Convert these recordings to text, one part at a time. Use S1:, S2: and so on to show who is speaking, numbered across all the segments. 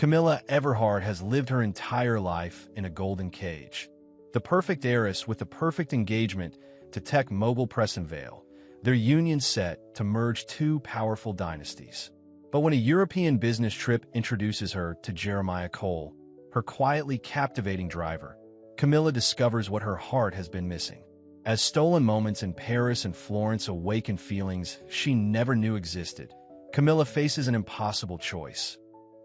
S1: Camilla Everhart has lived her entire life in a golden cage. The perfect heiress with the perfect engagement to tech mogul Preston Vale, their union set to merge two powerful dynasties. But when a European business trip introduces her to Jeremiah Cole, her quietly captivating driver, Camilla discovers what her heart has been missing. As stolen moments in Paris and Florence awaken feelings she never knew existed, Camilla faces an impossible choice: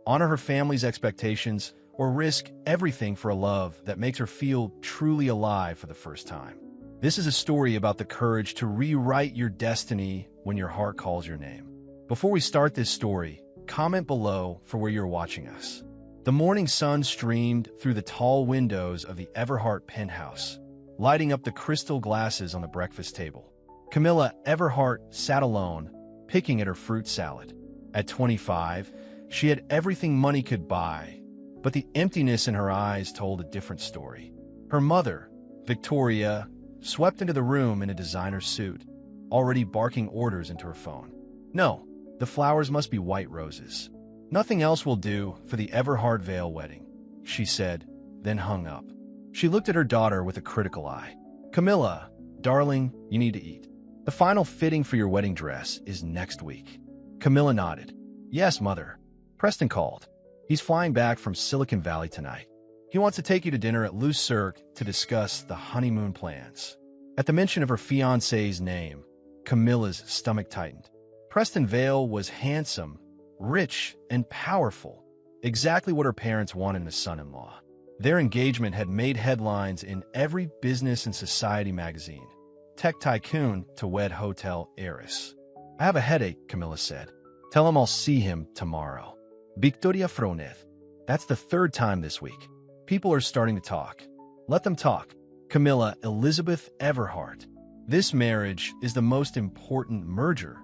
S1: honor her family's expectations or risk everything for a love that makes her feel truly alive for the first time. This is a story about the courage to rewrite your destiny when your heart calls your name. Before we start this story, comment below for where you're watching us. The morning sun streamed through the tall windows of the Everhart penthouse, lighting up the crystal glasses on the breakfast table. Camilla Everhart sat alone, picking at her fruit salad. At 25, she had everything money could buy, but the emptiness in her eyes told a different story. Her mother, Victoria, swept into the room in a designer suit, already barking orders into her phone. No, the flowers must be white roses. Nothing else will do for the Everhart Vale wedding, she said, then hung up. She looked at her daughter with a critical eye. Camilla, darling, you need to eat. The final fitting for your wedding dress is next week. Camilla nodded. Yes, mother. Preston called. He's flying back from Silicon Valley tonight. He wants to take you to dinner at Le Cirque to discuss the honeymoon plans. At the mention of her fiancé's name, Camilla's stomach tightened. Preston Vale was handsome, rich, and powerful, exactly what her parents wanted in a son-in-law. Their engagement had made headlines in every business and society magazine. Tech Tycoon to wed hotel heiress. I have a headache, Camilla said. Tell him I'll see him tomorrow. Victoria Froneth. That's the third time this week. People are starting to talk. Let them talk. Camilla Elizabeth Everhart. This marriage is the most important merger.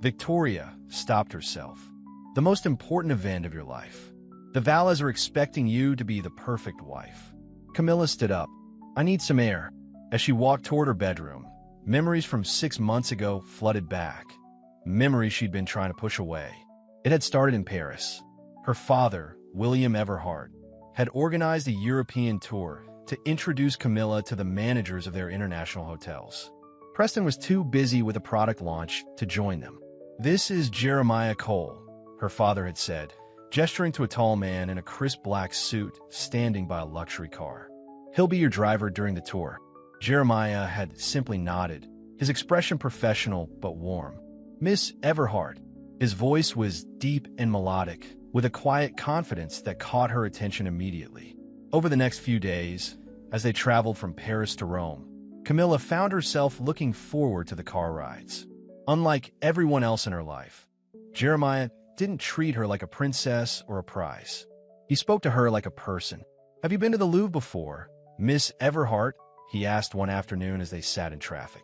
S1: Victoria stopped herself. The most important event of your life. The Valles are expecting you to be the perfect wife. Camilla stood up. I need some air. As she walked toward her bedroom, memories from 6 months ago flooded back. Memories she'd been trying to push away. It had started in Paris. Her father, William Everhart, had organized a European tour to introduce Camilla to the managers of their international hotels. Preston was too busy with a product launch to join them. This is Jeremiah Cole, her father had said, gesturing to a tall man in a crisp black suit standing by a luxury car. He'll be your driver during the tour. Jeremiah had simply nodded, his expression professional but warm. Miss Everhart. His voice was deep and melodic, with a quiet confidence that caught her attention immediately. Over the next few days, as they traveled from Paris to Rome, Camilla found herself looking forward to the car rides. Unlike everyone else in her life, Jeremiah didn't treat her like a princess or a prize. He spoke to her like a person. Have you been to the Louvre before, Miss Everhart? He asked one afternoon as they sat in traffic.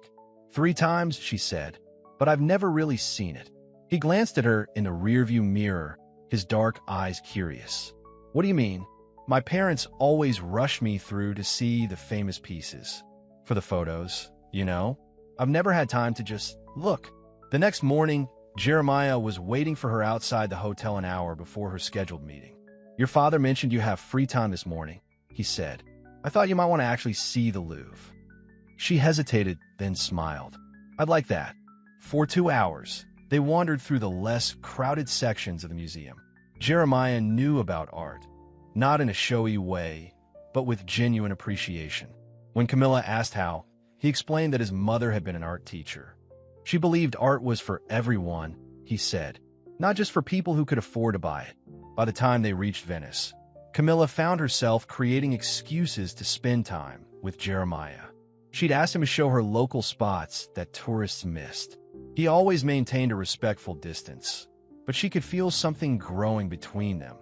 S1: 3 times, she said, but I've never really seen it. He glanced at her in the rearview mirror, his dark eyes curious. What do you mean? My parents always rush me through to see the famous pieces. For the photos, you know? I've never had time to just look. The next morning, Jeremiah was waiting for her outside the hotel an hour before her scheduled meeting. Your father mentioned you have free time this morning, he said. I thought you might want to actually see the Louvre. She hesitated, then smiled. I'd like that. For 2 hours, they wandered through the less crowded sections of the museum. Jeremiah knew about art, not in a showy way, but with genuine appreciation. When Camilla asked how, he explained that his mother had been an art teacher. She believed art was for everyone, he said, not just for people who could afford to buy it. By the time they reached Venice, Camilla found herself creating excuses to spend time with Jeremiah. She'd asked him to show her local spots that tourists missed. He always maintained a respectful distance, but she could feel something growing between them,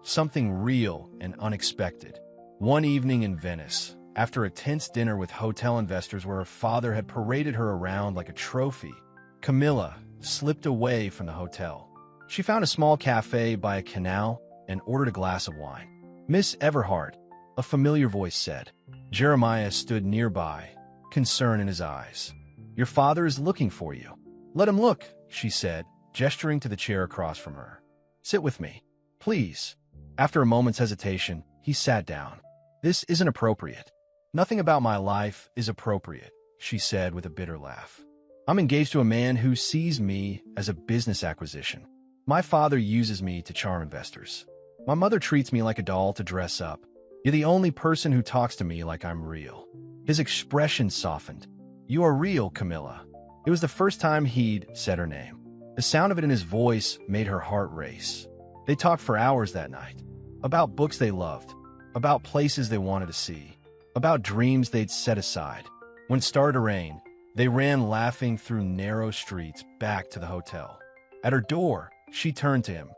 S1: something real and unexpected. One evening in Venice, after a tense dinner with hotel investors where her father had paraded her around like a trophy, Camilla slipped away from the hotel. She found a small cafe by a canal and ordered a glass of wine. Miss Everhart, a familiar voice said. Jeremiah stood nearby, concern in his eyes. Your father is looking for you. Let him look, she said, gesturing to the chair across from her. Sit with me, please. After a moment's hesitation, he sat down. This isn't appropriate. Nothing about my life is appropriate, she said with a bitter laugh. I'm engaged to a man who sees me as a business acquisition. My father uses me to charm investors. My mother treats me like a doll to dress up. You're the only person who talks to me like I'm real. His expression softened. You are real, Camilla. It was the first time he'd said her name. The sound of it in his voice made her heart race. They talked for hours that night. About books they loved. About places they wanted to see. About dreams they'd set aside. When it started to rain, they ran laughing through narrow streets back to the hotel. At her door, she turned to him.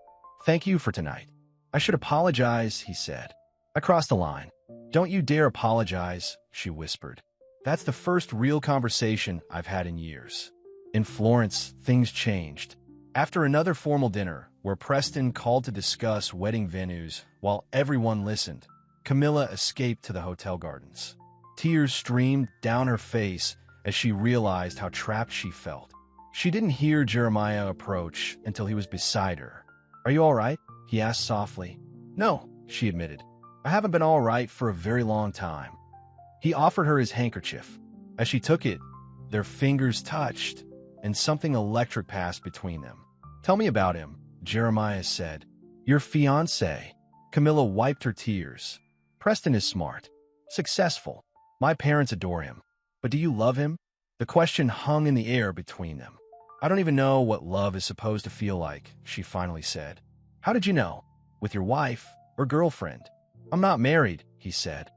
S1: Thank you for tonight. I should apologize, he said. I crossed the line. Don't you dare apologize, she whispered. That's the first real conversation I've had in years. In Florence, things changed. After another formal dinner, where Preston called to discuss wedding venues while everyone listened, Camilla escaped to the hotel gardens. Tears streamed down her face as she realized how trapped she felt. She didn't hear Jeremiah approach until he was beside her. Are you all right? He asked softly. No, she admitted. I haven't been all right for a very long time. He offered her his handkerchief. As she took it, their fingers touched, and something electric passed between them. Tell me about him, Jeremiah said. Your fiancé. Camilla wiped her tears. Preston is smart, successful. My parents adore him. But do you love him? The question hung in the air between them. I don't even know what love is supposed to feel like, she finally said. How did you know? With your wife or girlfriend? I'm not married, he said.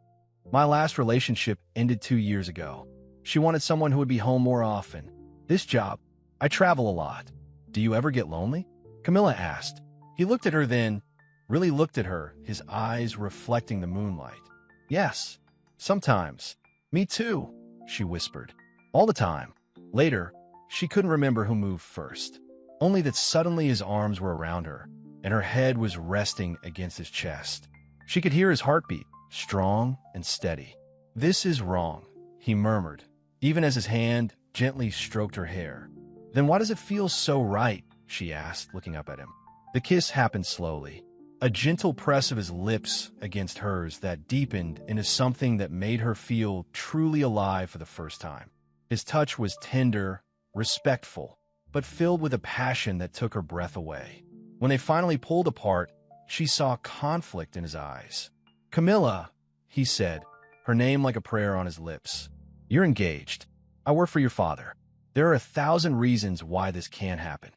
S1: My last relationship ended 2 years ago. She wanted someone who would be home more often. This job, I travel a lot. Do you ever get lonely? Camilla asked. He looked at her then, really looked at her, his eyes reflecting the moonlight. Yes, sometimes. Me too, she whispered. All the time. Later, she couldn't remember who moved first. Only that suddenly his arms were around her, and her head was resting against his chest. She could hear his heartbeat, strong and steady. This is wrong, he murmured, even as his hand gently stroked her hair. Then why does it feel so right? She asked, looking up at him. The kiss happened slowly, a gentle press of his lips against hers that deepened into something that made her feel truly alive for the first time. His touch was tender, respectful, but filled with a passion that took her breath away. When they finally pulled apart, she saw conflict in his eyes. Camilla, he said, her name like a prayer on his lips. You're engaged. I work for your father. There are 1,000 reasons why this can't happen.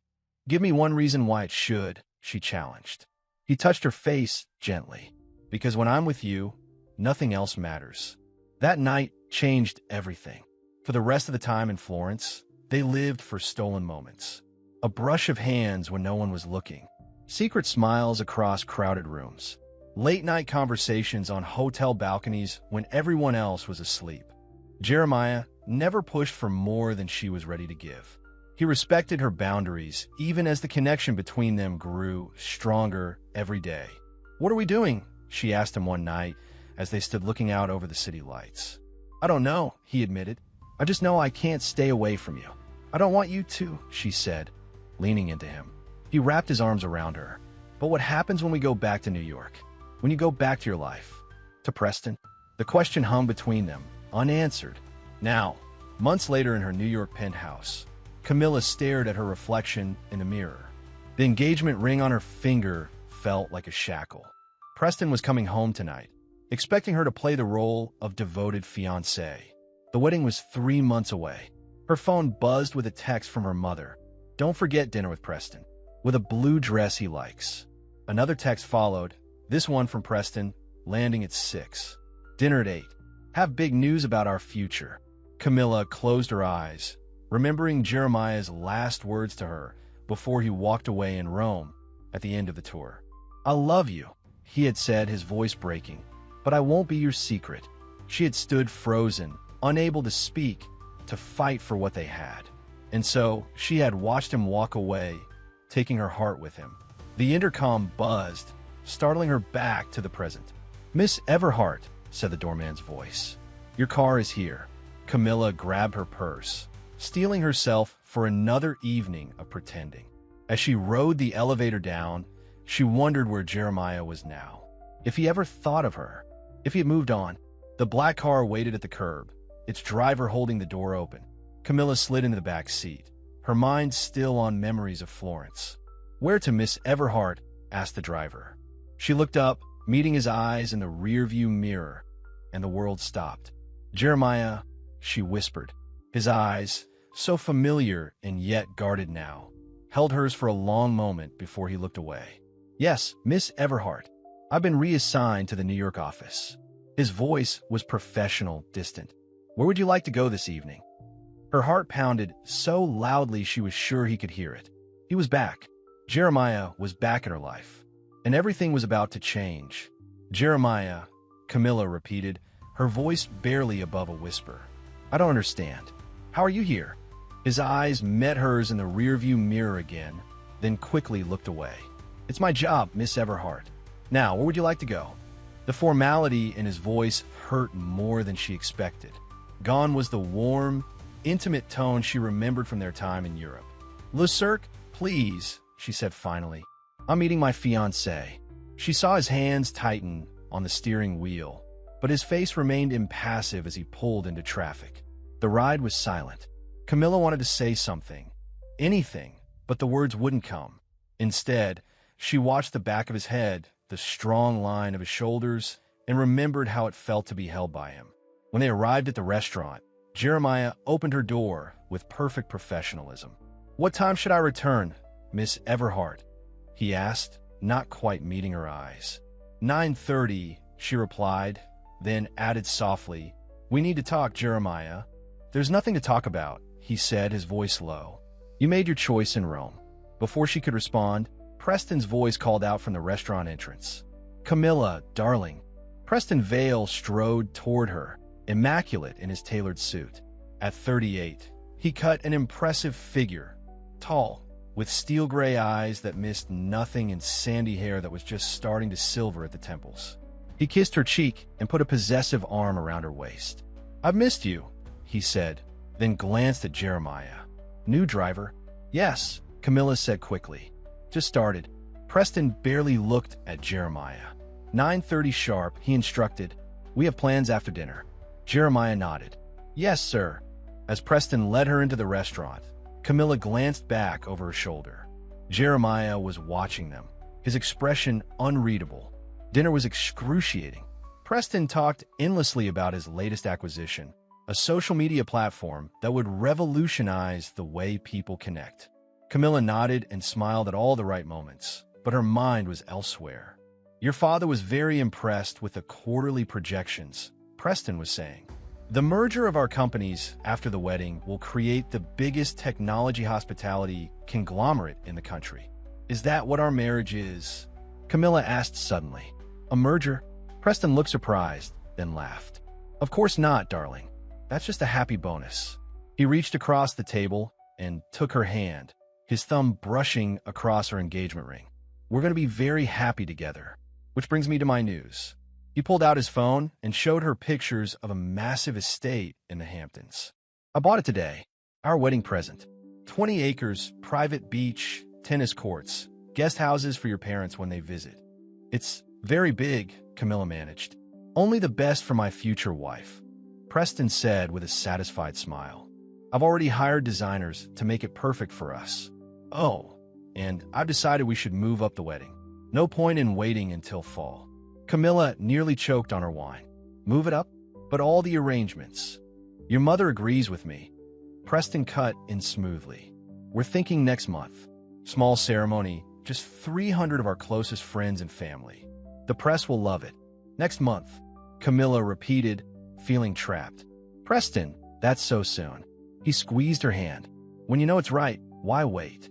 S1: Give me one reason why it should, she challenged. He touched her face gently. Because when I'm with you, nothing else matters. That night changed everything. For the rest of the time in Florence, they lived for stolen moments. A brush of hands when no one was looking. Secret smiles across crowded rooms. Late-night conversations on hotel balconies when everyone else was asleep. Jeremiah never pushed for more than she was ready to give. He respected her boundaries, even as the connection between them grew stronger every day. What are we doing? She asked him one night as they stood looking out over the city lights. I don't know, he admitted. I just know I can't stay away from you. I don't want you to, she said, leaning into him. He wrapped his arms around her. But what happens when we go back to New York? When you go back to your life? To Preston? The question hung between them, unanswered. Now, months later in her New York penthouse, Camilla stared at her reflection in the mirror. The engagement ring on her finger felt like a shackle. Preston was coming home tonight, expecting her to play the role of devoted fiancé. The wedding was 3 months away. Her phone buzzed with a text from her mother. Don't forget dinner with Preston, with a blue dress he likes. Another text followed, this one from Preston, landing at 6. Dinner at 8. Have big news about our future. Camilla closed her eyes, remembering Jeremiah's last words to her before he walked away in Rome at the end of the tour. I love you, he had said, his voice breaking, but I won't be your secret. She had stood frozen, unable to speak, to fight for what they had. And so she had watched him walk away, taking her heart with him. The intercom buzzed, startling her back to the present. Miss Everhart, said the doorman's voice. Your car is here. Camilla grabbed her purse, steeling herself for another evening of pretending. As she rode the elevator down, She wondered where Jeremiah was now. If he ever thought of her. If he had moved on. The black car waited at the curb, its driver holding the door open. Camilla slid into the back seat, her mind still on memories of Florence. "Where to, Miss Everhart?" asked the driver. She looked up, meeting his eyes in the rearview mirror, and the world stopped. "Jeremiah," she whispered. His eyes, so familiar and yet guarded now, held hers for a long moment before he looked away. "Yes, Miss Everhart. I've been reassigned to the New York office." His voice was professional, distant. "Where would you like to go this evening?" Her heart pounded so loudly she was sure he could hear it. He was back. Jeremiah was back in her life, and everything was about to change. "Jeremiah," Camilla repeated, her voice barely above a whisper. "I don't understand. How are you here?" His eyes met hers in the rearview mirror again, then quickly looked away. "It's my job, Miss Everhart. Now, where would you like to go?" The formality in his voice hurt more than she expected. Gone was the warm, intimate tone she remembered from their time in Europe. "Le Cirque, please," she said finally. "I'm meeting my fiancé." She saw his hands tighten on the steering wheel, but his face remained impassive as he pulled into traffic. The ride was silent. Camilla wanted to say something, anything, but the words wouldn't come. Instead, she watched the back of his head, the strong line of his shoulders, and remembered how it felt to be held by him. When they arrived at the restaurant, Jeremiah opened her door with perfect professionalism. "What time should I return, Miss Everhart?" he asked, not quite meeting her eyes. 9:30, she replied, then added softly, "We need to talk, Jeremiah." "There's nothing to talk about," he said, his voice low. "You made your choice in Rome." Before she could respond, Preston's voice called out from the restaurant entrance. "Camilla, darling." Preston Vale strode toward her, immaculate in his tailored suit. At 38, he cut an impressive figure, tall, with steel gray eyes that missed nothing and sandy hair that was just starting to silver at the temples. He kissed her cheek and put a possessive arm around her waist. "I've missed you," he said, then glanced at Jeremiah. "New driver?" "Yes," Camilla said quickly. "Just started." Preston barely looked at Jeremiah. 9:30 sharp, he instructed, "We have plans after dinner." Jeremiah nodded. "Yes, sir." As Preston led her into the restaurant, Camilla glanced back over her shoulder. Jeremiah was watching them, his expression unreadable. Dinner was excruciating. Preston talked endlessly about his latest acquisition, a social media platform that would revolutionize the way people connect. Camilla nodded and smiled at all the right moments, but her mind was elsewhere. "Your father was very impressed with the quarterly projections," Preston was saying. "The merger of our companies after the wedding will create the biggest technology hospitality conglomerate in the country." "Is that what our marriage is?" Camilla asked suddenly. "A merger?" Preston looked surprised, then laughed. "Of course not, darling. That's just a happy bonus." He reached across the table and took her hand, his thumb brushing across her engagement ring. "We're going to be very happy together. Which brings me to my news." He pulled out his phone and showed her pictures of a massive estate in the Hamptons. "I bought it today. Our wedding present. 20 acres, private beach, tennis courts, guest houses for your parents when they visit." "It's very big," Camilla managed. "Only the best for my future wife," Preston said with a satisfied smile. "I've already hired designers to make it perfect for us. Oh, and I've decided we should move up the wedding. No point in waiting until fall." Camilla nearly choked on her wine. "Move it up? But all the arrangements." "Your mother agrees with me." Preston cut in smoothly. "We're thinking next month. Small ceremony, just 300 of our closest friends and family. The press will love it." "Next month," Camilla repeated, feeling trapped. "Preston, that's so soon." He squeezed her hand. "When you know it's right, why wait?"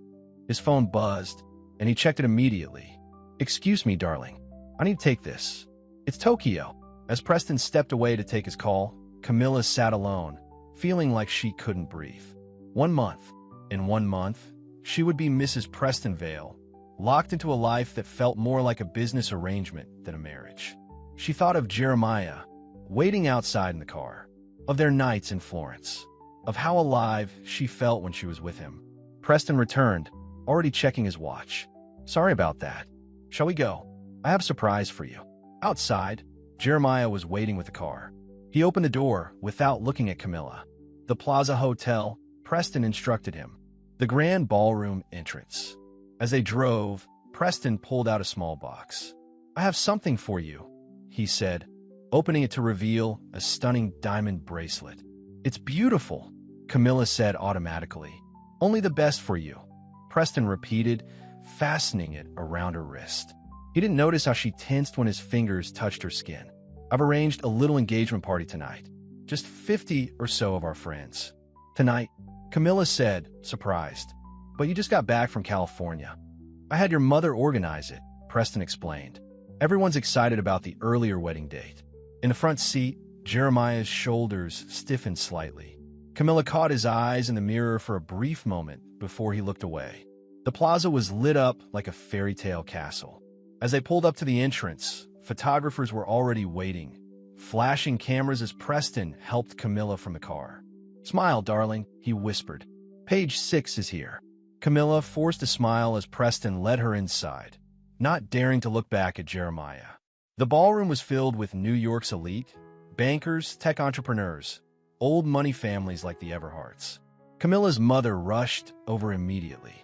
S1: His phone buzzed, and he checked it immediately. "Excuse me, darling. I need to take this." "It's Tokyo." As Preston stepped away to take his call, Camilla sat alone, feeling like she couldn't breathe. 1 month. In 1 month, she would be Mrs. Preston Vale, locked into a life that felt more like a business arrangement than a marriage. She thought of Jeremiah, waiting outside in the car, of their nights in Florence, of how alive she felt when she was with him. Preston returned, already checking his watch. "Sorry about that." Shall we go? I have a surprise for you. Outside, Jeremiah was waiting with the car. He opened the door without looking at Camilla. The Plaza Hotel, Preston instructed him. The grand ballroom entrance. As they drove, Preston pulled out a small box. I have something for you, he said, opening it to reveal a stunning diamond bracelet. It's beautiful, Camilla said automatically. Only the best for you, Preston repeated, fastening it around her wrist. He didn't notice how she tensed when his fingers touched her skin. I've arranged a little engagement party tonight. Just 50 or so of our friends. Tonight, Camilla said, surprised. But you just got back from California. I had your mother organize it, Preston explained. Everyone's excited about the earlier wedding date. In the front seat, Jeremiah's shoulders stiffened slightly. Camilla caught his eyes in the mirror for a brief moment before he looked away. The plaza was lit up like a fairy tale castle. As they pulled up to the entrance, photographers were already waiting, flashing cameras as Preston helped Camilla from the car. Smile, darling, he whispered. Page 6 is here. Camilla forced a smile as Preston led her inside, not daring to look back at Jeremiah. The ballroom was filled with New York's elite, bankers, tech entrepreneurs, old money families like the Everharts. Camilla's mother rushed over immediately.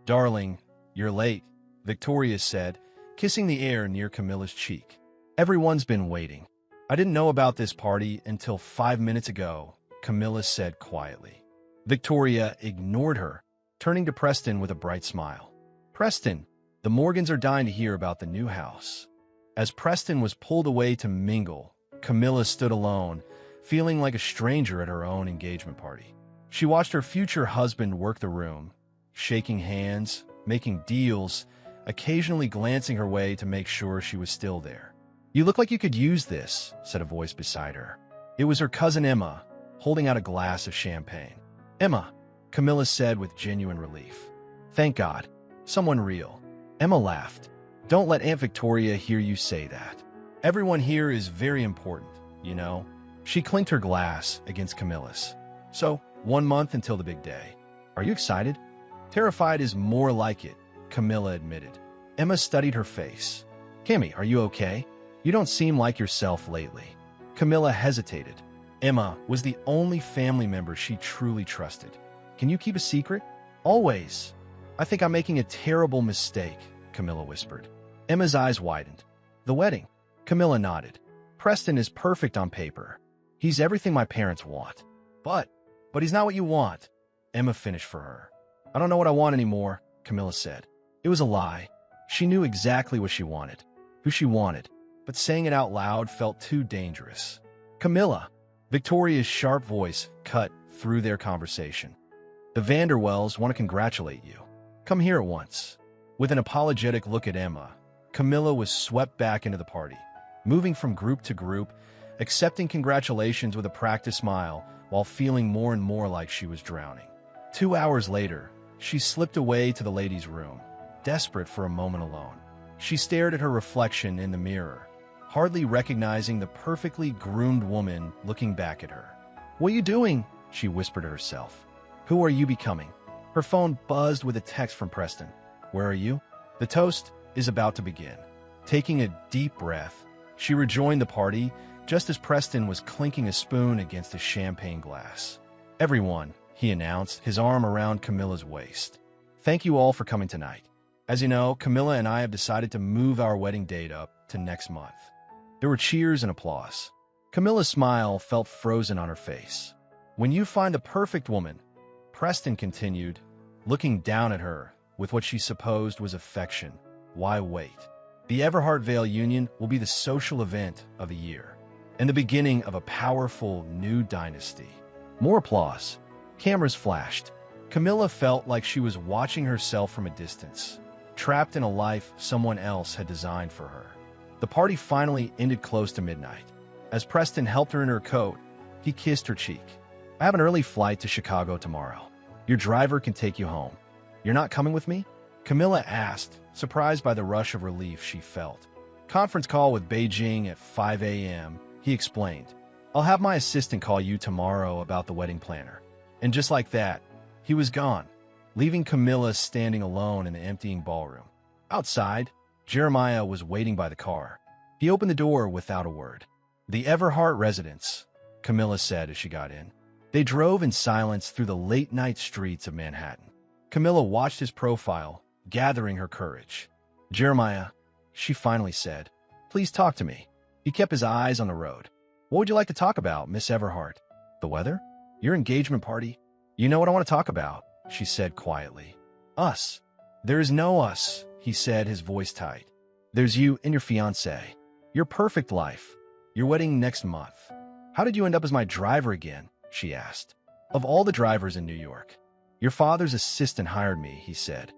S1: Darling, you're late, Victoria said, kissing the air near Camilla's cheek. Everyone's been waiting. I didn't know about this party until 5 minutes ago, Camilla said quietly. Victoria ignored her, turning to Preston with a bright smile. Preston, the Morgans are dying to hear about the new house. As Preston was pulled away to mingle, Camilla stood alone, feeling like a stranger at her own engagement party. She watched her future husband work the room, shaking hands, making deals, occasionally glancing her way to make sure she was still there. You look like you could use this, said a voice beside her. It was her cousin Emma, holding out a glass of champagne. Emma, Camilla said with genuine relief. Thank God. Someone real. Emma laughed. Don't let Aunt Victoria hear you say that. Everyone here is very important, you know. She clinked her glass against Camilla's. So, 1 month until the big day. Are you excited? Terrified is more like it, Camilla admitted. Emma studied her face. Cammy, are you okay? You don't seem like yourself lately. Camilla hesitated. Emma was the only family member she truly trusted. Can you keep a secret? Always. I think I'm making a terrible mistake, Camilla whispered. Emma's eyes widened. The wedding. Camilla nodded. Preston is perfect on paper. He's everything my parents want. But he's not what you want, Emma finished for her. I don't know what I want anymore, Camilla said. It was a lie. She knew exactly what she wanted, who she wanted, but saying it out loud felt too dangerous. Camilla, Victoria's sharp voice cut through their conversation. The Vanderwells want to congratulate you. Come here at once. With an apologetic look at Emma, Camilla was swept back into the party, moving from group to group, accepting congratulations with a practiced smile while feeling more and more like she was drowning. 2 hours later, she slipped away to the ladies' room, desperate for a moment alone. She stared at her reflection in the mirror, hardly recognizing the perfectly groomed woman looking back at her. What are you doing? She whispered to herself. Who are you becoming? Her phone buzzed with a text from Preston. Where are you? The toast is about to begin. Taking a deep breath, she rejoined the party just as Preston was clinking a spoon against a champagne glass. Everyone, he announced, his arm around Camilla's waist. Thank you all for coming tonight. As you know, Camilla and I have decided to move our wedding date up to next month. There were cheers and applause. Camilla's smile felt frozen on her face. When you find the perfect woman, Preston continued, looking down at her with what she supposed was affection. Why wait? The Everhart-Vale Union will be the social event of the year and the beginning of a powerful new dynasty. More applause. Cameras flashed. Camilla felt like she was watching herself from a distance, trapped in a life someone else had designed for her. The party finally ended close to midnight. As Preston helped her in her coat, he kissed her cheek. I have an early flight to Chicago tomorrow. Your driver can take you home. You're not coming with me? Camilla asked, surprised by the rush of relief she felt. Conference call with Beijing at 5 a.m., he explained. I'll have my assistant call you tomorrow about the wedding planner. And just like that, he was gone, leaving Camilla standing alone in the emptying ballroom. Outside, Jeremiah was waiting by the car. He opened the door without a word. "The Everhart residence," Camilla said as she got in. They drove in silence through the late-night streets of Manhattan. Camilla watched his profile, gathering her courage. "Jeremiah," she finally said, "please talk to me." He kept his eyes on the road. "What would you like to talk about, Miss Everhart? The weather? Your engagement party?" "You know what I want to talk about," she said quietly. "Us." "There is no us," he said, his voice tight. "There's you and your fiancé. Your perfect life. Your wedding next month." "How did you end up as my driver again?" she asked. "Of all the drivers in New York." "Your father's assistant hired me," he said.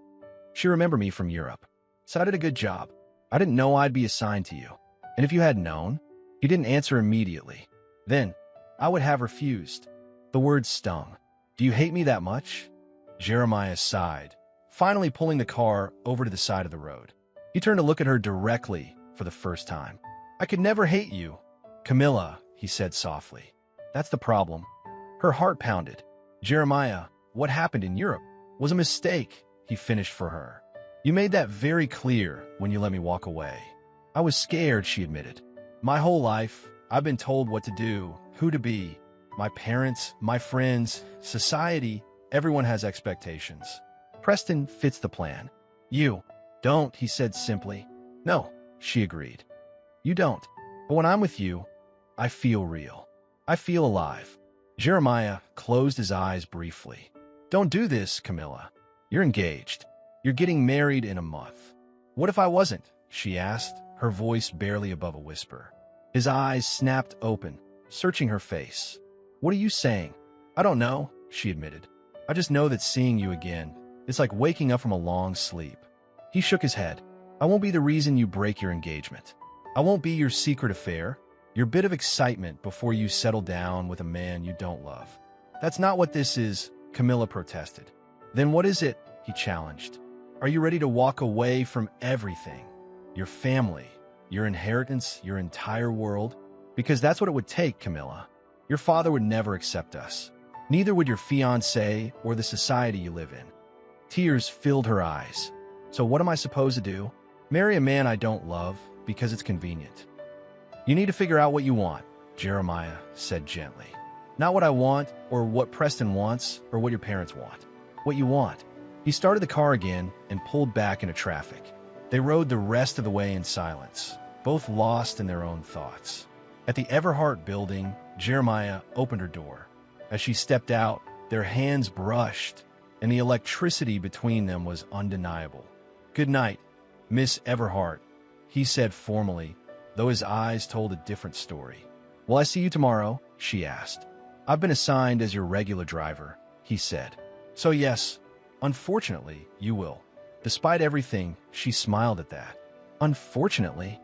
S1: "She remembered me from Europe. So I did a good job. I didn't know I'd be assigned to you. And if you had known," he didn't answer immediately, "then I would have refused." The words stung. "Do you hate me that much?" Jeremiah sighed, finally pulling the car over to the side of the road. He turned to look at her directly for the first time. "I could never hate you, Camilla," he said softly. "That's the problem." Her heart pounded. "Jeremiah, what happened in Europe was a mistake," he finished for her. "You made that very clear when you let me walk away." "I was scared," she admitted. "My whole life, I've been told what to do, who to be. My parents, my friends, society, everyone has expectations. Preston fits the plan. You don't," he said simply. "No," she agreed. "You don't. But when I'm with you, I feel real. I feel alive." Jeremiah closed his eyes briefly. "Don't do this, Camilla. You're engaged. You're getting married in a month." "What if I wasn't?" she asked, her voice barely above a whisper. His eyes snapped open, searching her face. "What are you saying?" "I don't know," she admitted. "I just know that seeing you again, it's like waking up from a long sleep." He shook his head. "I won't be the reason you break your engagement. I won't be your secret affair, your bit of excitement before you settle down with a man you don't love." "That's not what this is," Camilla protested. "Then what is it?" he challenged. "Are you ready to walk away from everything? Your family, your inheritance, your entire world? Because that's what it would take, Camilla. Your father would never accept us. Neither would your fiancé or the society you live in." Tears filled her eyes. "So what am I supposed to do? Marry a man I don't love because it's convenient?" "You need to figure out what you want," Jeremiah said gently. "Not what I want or what Preston wants or what your parents want. What you want." He started the car again and pulled back into traffic. They rode the rest of the way in silence, both lost in their own thoughts. At the Everhart building, Jeremiah opened her door. As she stepped out, their hands brushed, and the electricity between them was undeniable. "Good night, Miss Everhart," he said formally, though his eyes told a different story. "Will I see you tomorrow?" she asked. "I've been assigned as your regular driver," he said. "So yes, unfortunately, you will." Despite everything, she smiled at that. "Unfortunately?"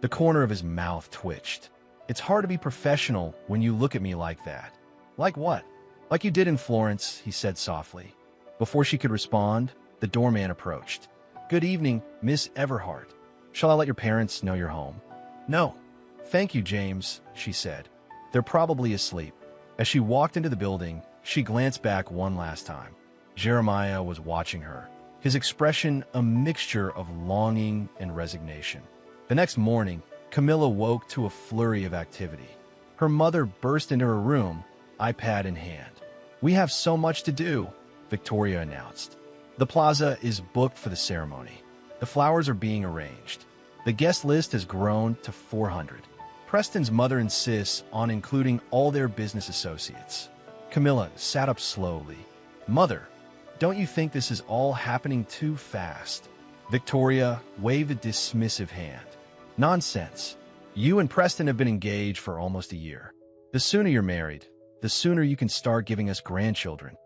S1: The corner of his mouth twitched. "It's hard to be professional when you look at me like that." "Like what?" "Like you did in Florence," he said softly. Before she could respond, the doorman approached. "Good evening, Miss Everhart. Shall I let your parents know you're home?" "No. Thank you, James," she said. "They're probably asleep." As she walked into the building, she glanced back one last time. Jeremiah was watching her, his expression a mixture of longing and resignation. The next morning, Camilla woke to a flurry of activity. Her mother burst into her room, iPad in hand. "We have so much to do," Victoria announced. "The plaza is booked for the ceremony. The flowers are being arranged. The guest list has grown to 400. Preston's mother insists on including all their business associates." Camilla sat up slowly. "Mother, don't you think this is all happening too fast?" Victoria waved a dismissive hand. "Nonsense. You and Preston have been engaged for almost a year. The sooner you're married, the sooner you can start giving us grandchildren."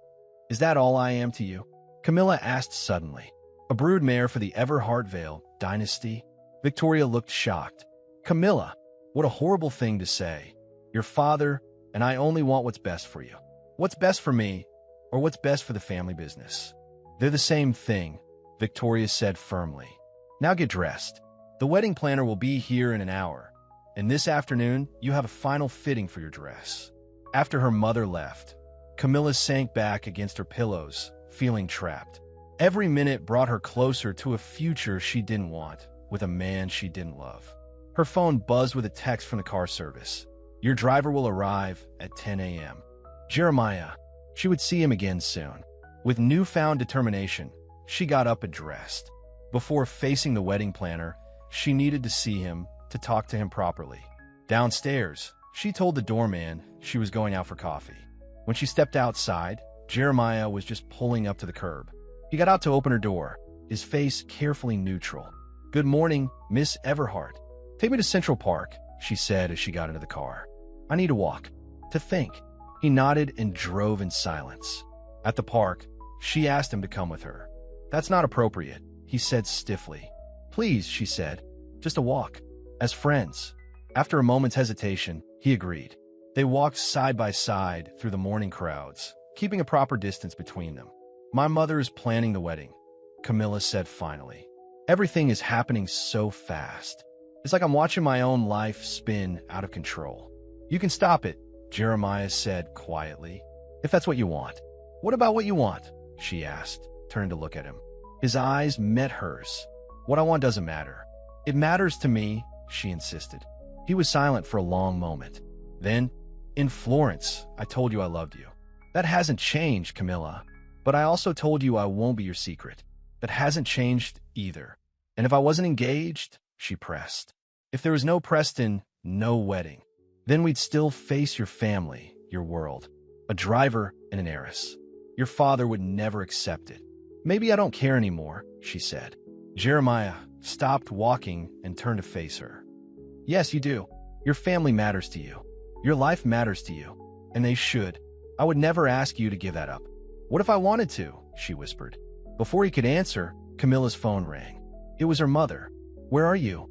S1: "Is that all I am to you?" Camilla asked suddenly. "A broodmare for the Everhartvale dynasty?" Victoria looked shocked. "Camilla, what a horrible thing to say. Your father and I only want what's best for you. What's best for me, or what's best for the family business? They're the same thing," Victoria said firmly. "Now get dressed. The wedding planner will be here in an hour, and this afternoon you have a final fitting for your dress." After her mother left, Camilla sank back against her pillows, feeling trapped. Every minute brought her closer to a future she didn't want, with a man she didn't love. Her phone buzzed with a text from the car service. Your driver will arrive at 10 a.m. Jeremiah. She would see him again soon. With newfound determination, she got up and dressed. Before facing the wedding planner, she needed to see him to talk to him properly. Downstairs, she told the doorman she was going out for coffee. When she stepped outside, Jeremiah was just pulling up to the curb. He got out to open her door, his face carefully neutral. Good morning, Miss Everhart. Take me to Central Park, she said as she got into the car. I need to walk. To think. He nodded and drove in silence. At the park, she asked him to come with her. That's not appropriate, he said stiffly. Please, she said. Just a walk. As friends. After a moment's hesitation, he agreed. They walked side by side through the morning crowds, keeping a proper distance between them. My mother is planning the wedding, Camilla said finally. Everything is happening so fast. It's like I'm watching my own life spin out of control. You can stop it, Jeremiah said quietly, if that's what you want. What about what you want? She asked, turning to look at him. His eyes met hers. What I want doesn't matter. It matters to me, she insisted. He was silent for a long moment. Then, in Florence, I told you I loved you. That hasn't changed, Camilla. But I also told you I won't be your secret. That hasn't changed either. And if I wasn't engaged, she pressed. If there was no Preston, no wedding, then we'd still face your family, your world, a driver and an heiress. Your father would never accept it. Maybe I don't care anymore, she said. Jeremiah stopped walking and turned to face her. Yes, you do. Your family matters to you. Your life matters to you. And they should. I would never ask you to give that up. What if I wanted to? She whispered. Before he could answer, Camilla's phone rang. It was her mother. Where are you?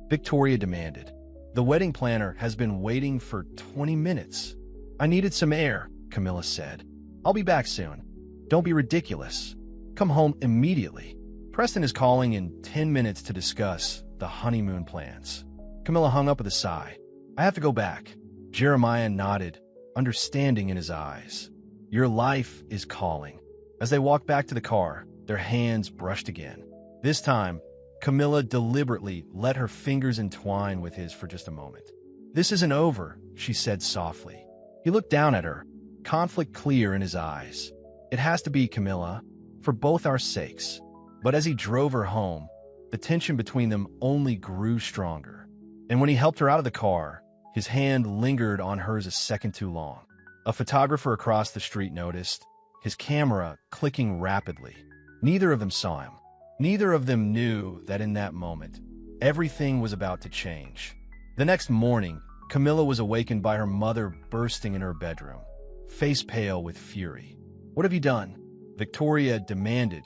S1: Victoria demanded. The wedding planner has been waiting for 20 minutes. I needed some air, Camilla said. I'll be back soon. Don't be ridiculous. Come home immediately. Preston is calling in 10 minutes to discuss the honeymoon plans. Camilla hung up with a sigh. I have to go back. Jeremiah nodded, understanding in his eyes. Your life is calling. As they walked back to the car, their hands brushed again. This time, Camilla deliberately let her fingers entwine with his for just a moment. This isn't over, she said softly. He looked down at her, conflict clear in his eyes. It has to be, Camilla, for both our sakes. But as he drove her home, the tension between them only grew stronger. And when he helped her out of the car, his hand lingered on hers a second too long. A photographer across the street noticed, his camera clicking rapidly. Neither of them saw him. Neither of them knew that in that moment, everything was about to change. The next morning, Camilla was awakened by her mother bursting in her bedroom, face pale with fury. What have you done? Victoria demanded,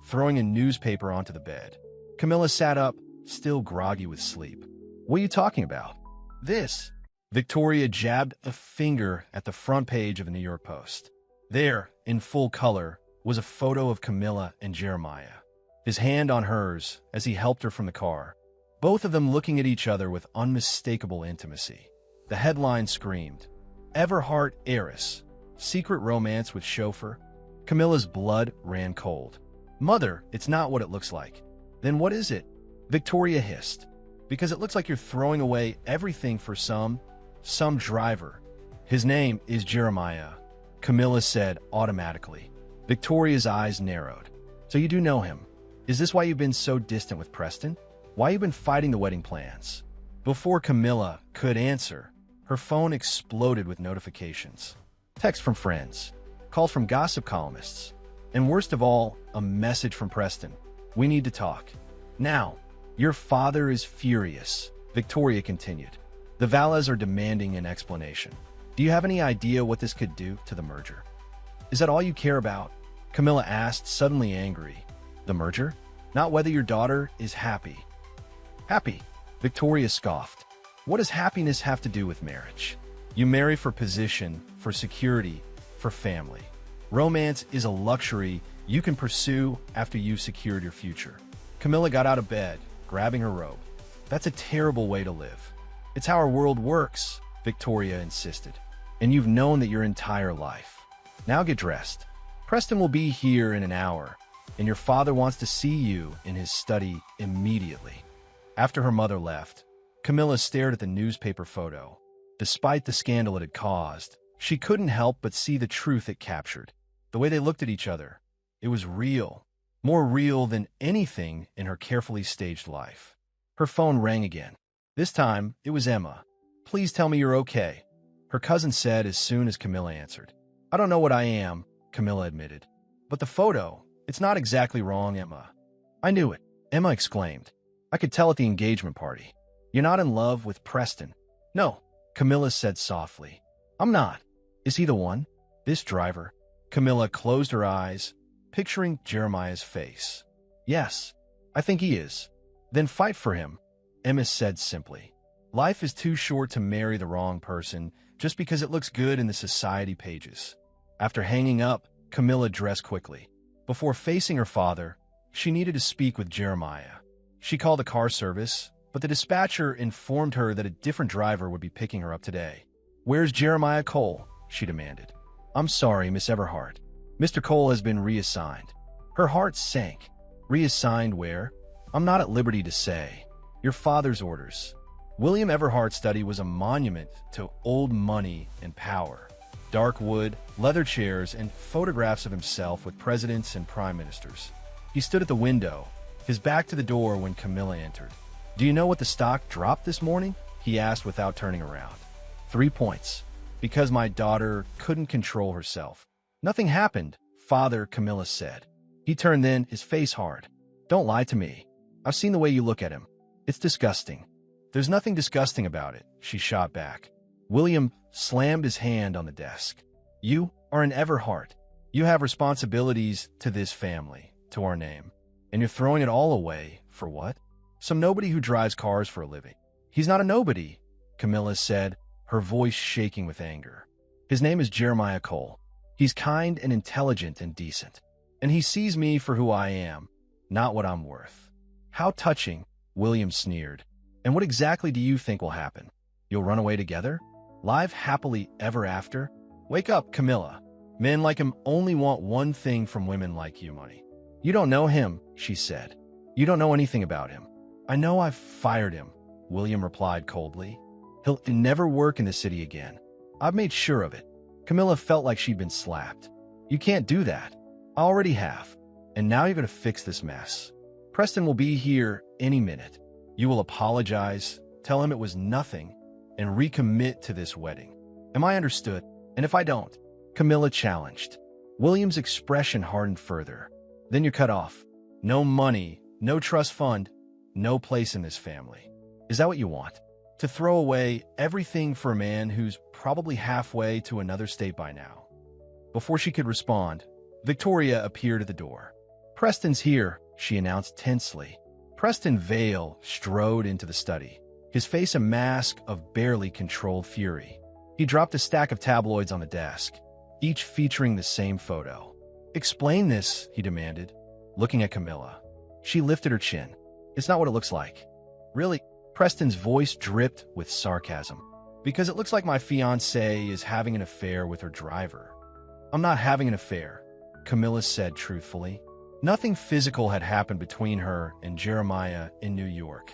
S1: throwing a newspaper onto the bed. Camilla sat up, still groggy with sleep. What are you talking about? This. Victoria jabbed a finger at the front page of the New York Post. There, in full color, was a photo of Camilla and Jeremiah, his hand on hers as he helped her from the car, both of them looking at each other with unmistakable intimacy. The headline screamed, Everhart Heiress, secret romance with chauffeur. Camilla's blood ran cold. Mother, it's not what it looks like. Then what is it? Victoria hissed. Because it looks like you're throwing away everything for some driver. His name is Jeremiah, Camilla said automatically. Victoria's eyes narrowed. So you do know him. Is this why you've been so distant with Preston? Why you've been fighting the wedding plans? Before Camilla could answer, her phone exploded with notifications. Texts from friends, calls from gossip columnists, and worst of all, a message from Preston. We need to talk. Now. Your father is furious, Victoria continued. The Valles are demanding an explanation. Do you have any idea what this could do to the merger? Is that all you care about? Camilla asked, suddenly angry. The merger? Not whether your daughter is happy. Happy, Victoria scoffed. What does happiness have to do with marriage? You marry for position, for security, for family. Romance is a luxury you can pursue after you've secured your future. Camilla got out of bed, grabbing her robe. That's a terrible way to live. It's how our world works, Victoria insisted. And you've known that your entire life. Now get dressed. Preston will be here in an hour, and your father wants to see you in his study immediately. After her mother left, Camilla stared at the newspaper photo. Despite the scandal it had caused, she couldn't help but see the truth it captured. The way they looked at each other, it was real. More real than anything in her carefully staged life. Her phone rang again. This time, it was Emma. "Please tell me you're okay," her cousin said as soon as Camilla answered. "I don't know what I am," Camilla admitted. "But the photo, it's not exactly wrong, Emma." "I knew it," Emma exclaimed. "I could tell at the engagement party. You're not in love with Preston." "No," Camilla said softly. "I'm not." "Is he the one?" "This driver?" Camilla closed her eyes, picturing Jeremiah's face. "Yes, I think he is." "Then fight for him," Emma said simply. "Life is too short to marry the wrong person just because it looks good in the society pages." After hanging up, Camilla dressed quickly. Before facing her father, she needed to speak with Jeremiah. She called the car service, but the dispatcher informed her that a different driver would be picking her up today. "Where's Jeremiah Cole?" she demanded. "I'm sorry, Miss Everhart. Mr. Cole has been reassigned." Her heart sank. "Reassigned where?" "I'm not at liberty to say. Your father's orders." William Everhart's study was a monument to old money and power. Dark wood, leather chairs, and photographs of himself with presidents and prime ministers. He stood at the window, his back to the door when Camilla entered. "Do you know what the stock dropped this morning?" he asked without turning around. 3 points. "Because my daughter couldn't control herself." "Nothing happened, Father," Camilla said. He turned then, his face hard. "Don't lie to me. I've seen the way you look at him. It's disgusting." "There's nothing disgusting about it," she shot back. William slammed his hand on the desk. "You are an Everhart. You have responsibilities to this family, to our name. And you're throwing it all away, for what? Some nobody who drives cars for a living." "He's not a nobody," Camilla said, her voice shaking with anger. "His name is Jeremiah Cole. He's kind and intelligent and decent. And he sees me for who I am, not what I'm worth." "How touching," William sneered. "And what exactly do you think will happen? You'll run away together? Live happily ever after?" "Wake up, Camilla. Men like him only want one thing from women like you, money." "You don't know him," she said. "You don't know anything about him." "I know I've fired him," William replied coldly. "He'll never work in the city again. I've made sure of it." Camilla felt like she'd been slapped. "You can't do that." "I already have. And now you're going to fix this mess. Preston will be here any minute. You will apologize, tell him it was nothing, and recommit to this wedding. Am I understood? And if I don't?" Camilla challenged. William's expression hardened further. "Then you're cut off. No money, no trust fund, no place in this family. Is that what you want? To throw away everything for a man who's probably halfway to another state by now?" Before she could respond, Victoria appeared at the door. "Preston's here," she announced tensely. Preston Vale strode into the study, his face a mask of barely controlled fury. He dropped a stack of tabloids on the desk, each featuring the same photo. "Explain this," he demanded, looking at Camilla. She lifted her chin. "It's not what it looks like." "Really?" Preston's voice dripped with sarcasm. "Because it looks like my fiancée is having an affair with her driver." "I'm not having an affair," Camilla said truthfully. Nothing physical had happened between her and Jeremiah in New York.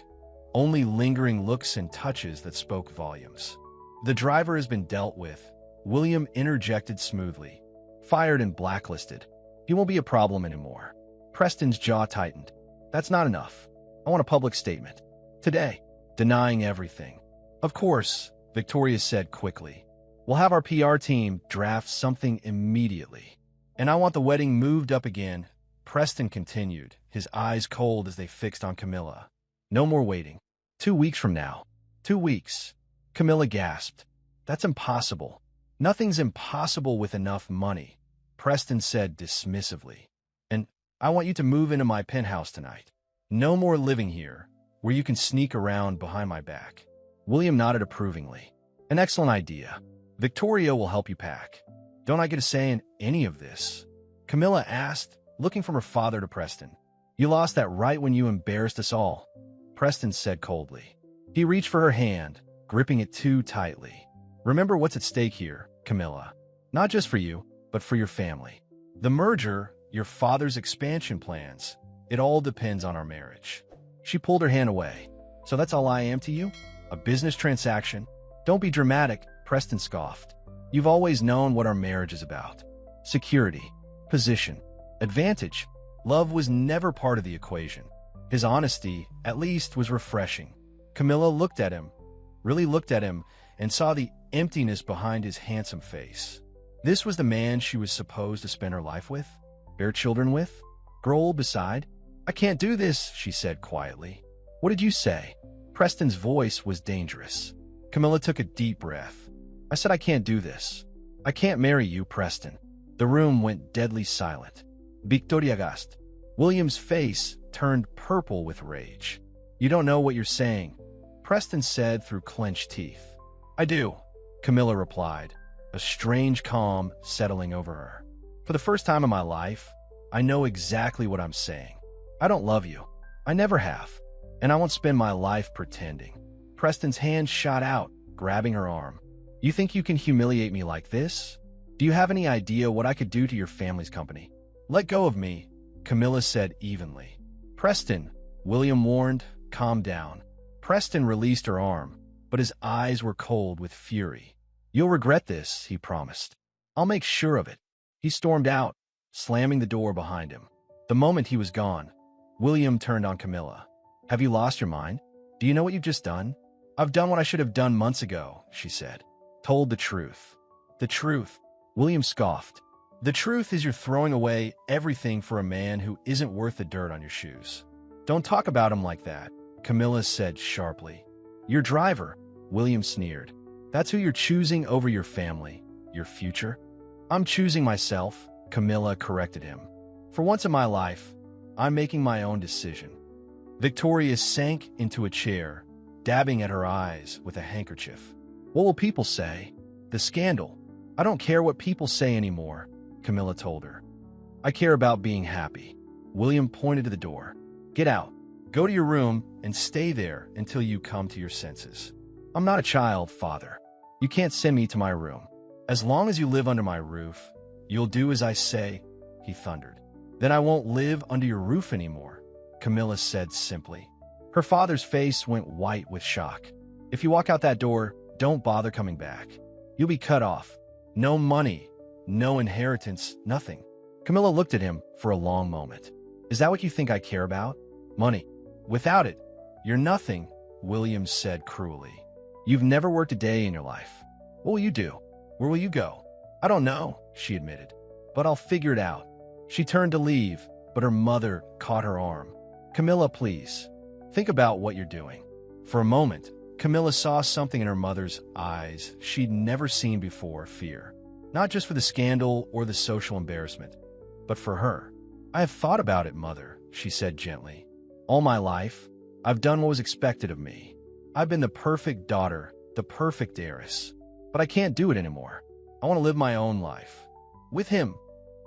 S1: Only lingering looks and touches that spoke volumes. "The driver has been dealt with," William interjected smoothly. "Fired and blacklisted. He won't be a problem anymore." Preston's jaw tightened. "That's not enough. I want a public statement. Today." Denying everything. "Of course," Victoria said quickly. "We'll have our PR team draft something immediately. And I want the wedding moved up again." Preston continued, his eyes cold as they fixed on Camilla. "No more waiting. 2 weeks from now." 2 weeks. Camilla gasped. "That's impossible." "Nothing's impossible with enough money," Preston said dismissively. "And I want you to move into my penthouse tonight. No more living here, where you can sneak around behind my back." William nodded approvingly. "An excellent idea. Victoria will help you pack." "Don't I get a say in any of this?" Camilla asked, looking from her father to Preston. "You lost that right when you embarrassed us all," Preston said coldly. He reached for her hand, gripping it too tightly. "Remember what's at stake here, Camilla. Not just for you, but for your family. The merger, your father's expansion plans, it all depends on our marriage." She pulled her hand away. So that's all I am to you? A business transaction? Don't be dramatic, Preston scoffed. You've always known what our marriage is about. Security, position, advantage. Love was never part of the equation. His honesty, at least, was refreshing. Camilla looked at him, really looked at him, and saw the emptiness behind his handsome face. This was the man she was supposed to spend her life with? Bear children with? Grow old beside? I can't do this, she said quietly. What did you say? Preston's voice was dangerous. Camilla took a deep breath. I said I can't do this. I can't marry you, Preston. The room went deadly silent. Victoria gasped. William's face turned purple with rage. You don't know what you're saying, Preston said through clenched teeth. I do, Camilla replied, a strange calm settling over her. For the first time in my life, I know exactly what I'm saying. I don't love you. I never have. And I won't spend my life pretending. Preston's hand shot out, grabbing her arm. You think you can humiliate me like this? Do you have any idea what I could do to your family's company? Let go of me, Camilla said evenly. Preston, William warned, calm down. Preston released her arm, but his eyes were cold with fury. You'll regret this, he promised. I'll make sure of it. He stormed out, slamming the door behind him. The moment he was gone, William turned on Camilla. Have you lost your mind? Do you know what you've just done? I've done what I should have done months ago, she said. Told the truth. The truth, William scoffed. The truth is you're throwing away everything for a man who isn't worth the dirt on your shoes. Don't talk about him like that, Camilla said sharply. Your driver, William sneered. That's who you're choosing over your family, your future? I'm choosing myself, Camilla corrected him. For once in my life, I'm making my own decision. Victoria sank into a chair, dabbing at her eyes with a handkerchief. What will people say? The scandal. I don't care what people say anymore, Camilla told her. I care about being happy. William pointed to the door. Get out. Go to your room and stay there until you come to your senses. I'm not a child, father. You can't send me to my room. As long as you live under my roof, you'll do as I say, he thundered. Then I won't live under your roof anymore, Camilla said simply. Her father's face went white with shock. If you walk out that door, don't bother coming back. You'll be cut off. No money, no inheritance, nothing. Camilla looked at him for a long moment. Is that what you think I care about? Money. Without it, you're nothing, William said cruelly. You've never worked a day in your life. What will you do? Where will you go? I don't know, she admitted, but I'll figure it out. She turned to leave, but her mother caught her arm. Camilla, please, think about what you're doing. For a moment, Camilla saw something in her mother's eyes she'd never seen before, fear. Not just for the scandal or the social embarrassment, but for her. I have thought about it, mother, she said gently. All my life, I've done what was expected of me. I've been the perfect daughter, the perfect heiress. But I can't do it anymore. I want to live my own life. With him,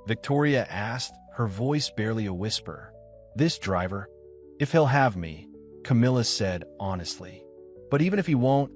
S1: Victoria asked, her voice barely a whisper. This driver? If he'll have me, Camilla said honestly. But even if he won't,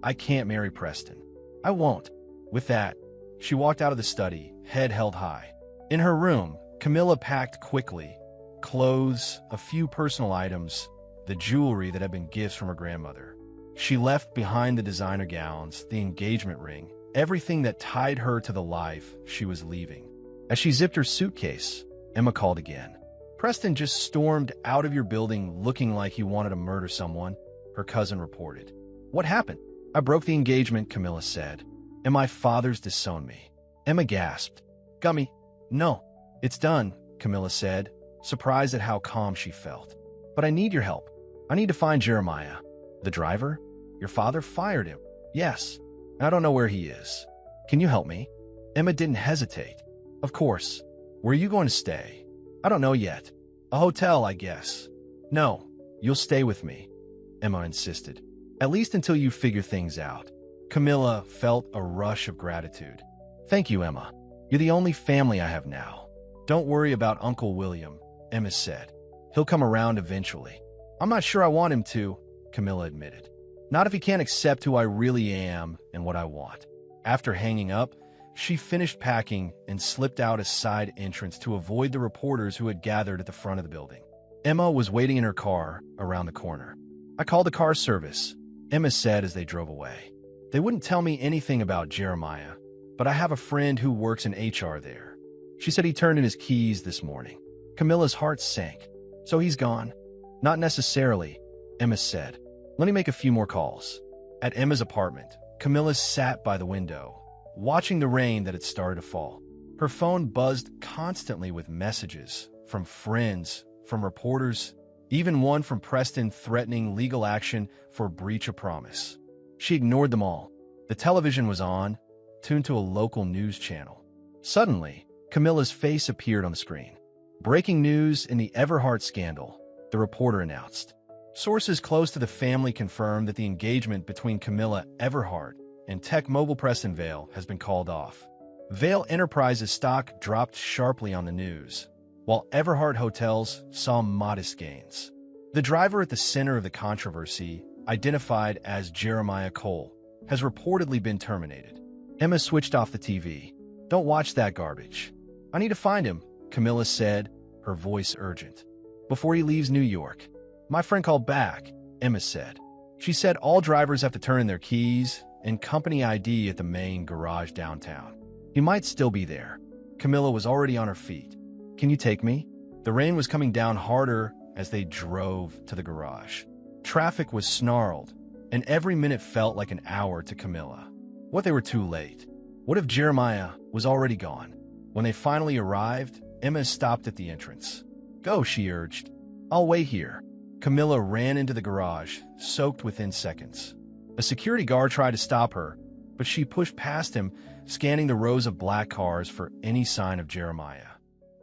S1: I can't marry Preston. I won't. With that, she walked out of the study, head held high. In her room, Camilla packed quickly. Clothes, a few personal items, the jewelry that had been gifts from her grandmother. She left behind the designer gowns, the engagement ring, everything that tied her to the life she was leaving. As she zipped her suitcase, Emma called again. Preston just stormed out of your building looking like he wanted to murder someone, her cousin reported. What happened? I broke the engagement, Camilla said, and my father's disowned me. Emma gasped. Gummy, no, it's done, Camilla said, surprised at how calm she felt. But I need your help. I need to find Jeremiah. The driver? Your father fired him. Yes, and I don't know where he is. Can you help me? Emma didn't hesitate. Of course. Where are you going to stay? I don't know yet. A hotel, I guess. No, you'll stay with me, Emma insisted. At least until you figure things out. Camilla felt a rush of gratitude. Thank you, Emma. You're the only family I have now. Don't worry about Uncle William, Emma said. He'll come around eventually. I'm not sure I want him to, Camilla admitted. Not if he can't accept who I really am and what I want. After hanging up, she finished packing and slipped out a side entrance to avoid the reporters who had gathered at the front of the building. Emma was waiting in her car around the corner. I called the car service, Emma said as they drove away. They wouldn't tell me anything about Jeremiah, but I have a friend who works in HR there. She said he turned in his keys this morning. Camilla's heart sank. So he's gone? Not necessarily, Emma said. Let me make a few more calls. At Emma's apartment, Camilla sat by the window, watching the rain that had started to fall. Her phone buzzed constantly with messages from friends, from reporters, even one from Preston threatening legal action for breach of promise. She ignored them all. The television was on, tuned to a local news channel. Suddenly, Camilla's face appeared on the screen. Breaking news in the Everhart scandal, the reporter announced. Sources close to the family confirmed that the engagement between Camilla Everhart and Tech Mobile Preston Vale has been called off. Vale Enterprises stock dropped sharply on the news, while Everhart Hotels saw modest gains. The driver at the center of the controversy, identified as Jeremiah Cole, has reportedly been terminated. Emma switched off the TV. Don't watch that garbage. I need to find him, Camilla said, her voice urgent. Before he leaves New York. My friend called back, Emma said. She said all drivers have to turn in their keys and company ID at the main garage downtown. He might still be there. Camilla was already on her feet. Can you take me? The rain was coming down harder as they drove to the garage. Traffic was snarled, and every minute felt like an hour to Camilla. What, they were too late? What if Jeremiah was already gone? When they finally arrived, Emma stopped at the entrance. Go, she urged. I'll wait here. Camilla ran into the garage, soaked within seconds. A security guard tried to stop her, but she pushed past him, scanning the rows of black cars for any sign of Jeremiah.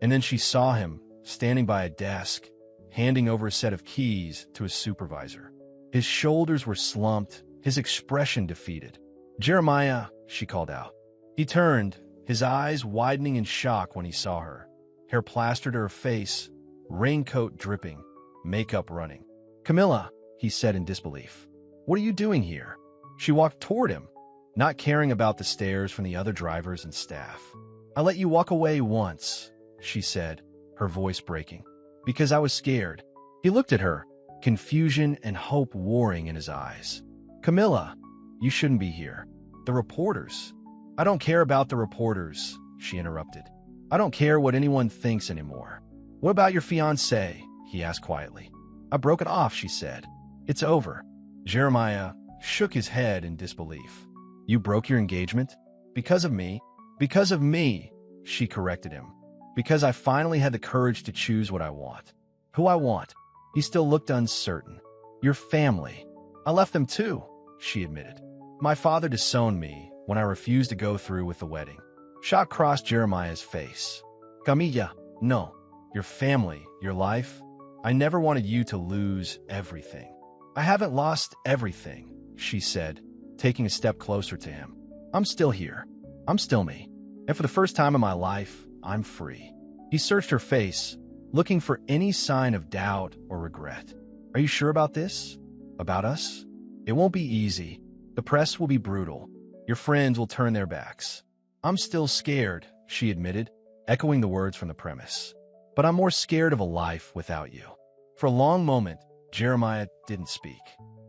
S1: And then she saw him, standing by a desk, handing over a set of keys to his supervisor. His shoulders were slumped, his expression defeated. Jeremiah, she called out. He turned, his eyes widening in shock when he saw her. Hair plastered to her face, raincoat dripping, makeup running. Camilla, he said in disbelief. What are you doing here? She walked toward him, not caring about the stares from the other drivers and staff. I let you walk away once, she said, her voice breaking. Because I was scared. He looked at her, confusion and hope warring in his eyes. Camilla, you shouldn't be here. The reporters. I don't care about the reporters, she interrupted. I don't care what anyone thinks anymore. What about your fiancé? He asked quietly. I broke it off, she said. It's over. Jeremiah shook his head in disbelief. You broke your engagement? Because of me? Because of me, she corrected him. Because I finally had the courage to choose what I want. Who I want. He still looked uncertain. Your family. I left them too, she admitted. My father disowned me when I refused to go through with the wedding. Shock crossed Jeremiah's face. Camilla, no. Your family, your life. I never wanted you to lose everything. I haven't lost everything, she said, taking a step closer to him. I'm still here. I'm still me. And for the first time in my life, I'm free. He searched her face, looking for any sign of doubt or regret. Are you sure about this? About us? It won't be easy. The press will be brutal. Your friends will turn their backs. I'm still scared, she admitted, echoing the words from the premise. But I'm more scared of a life without you. For a long moment, Jeremiah didn't speak.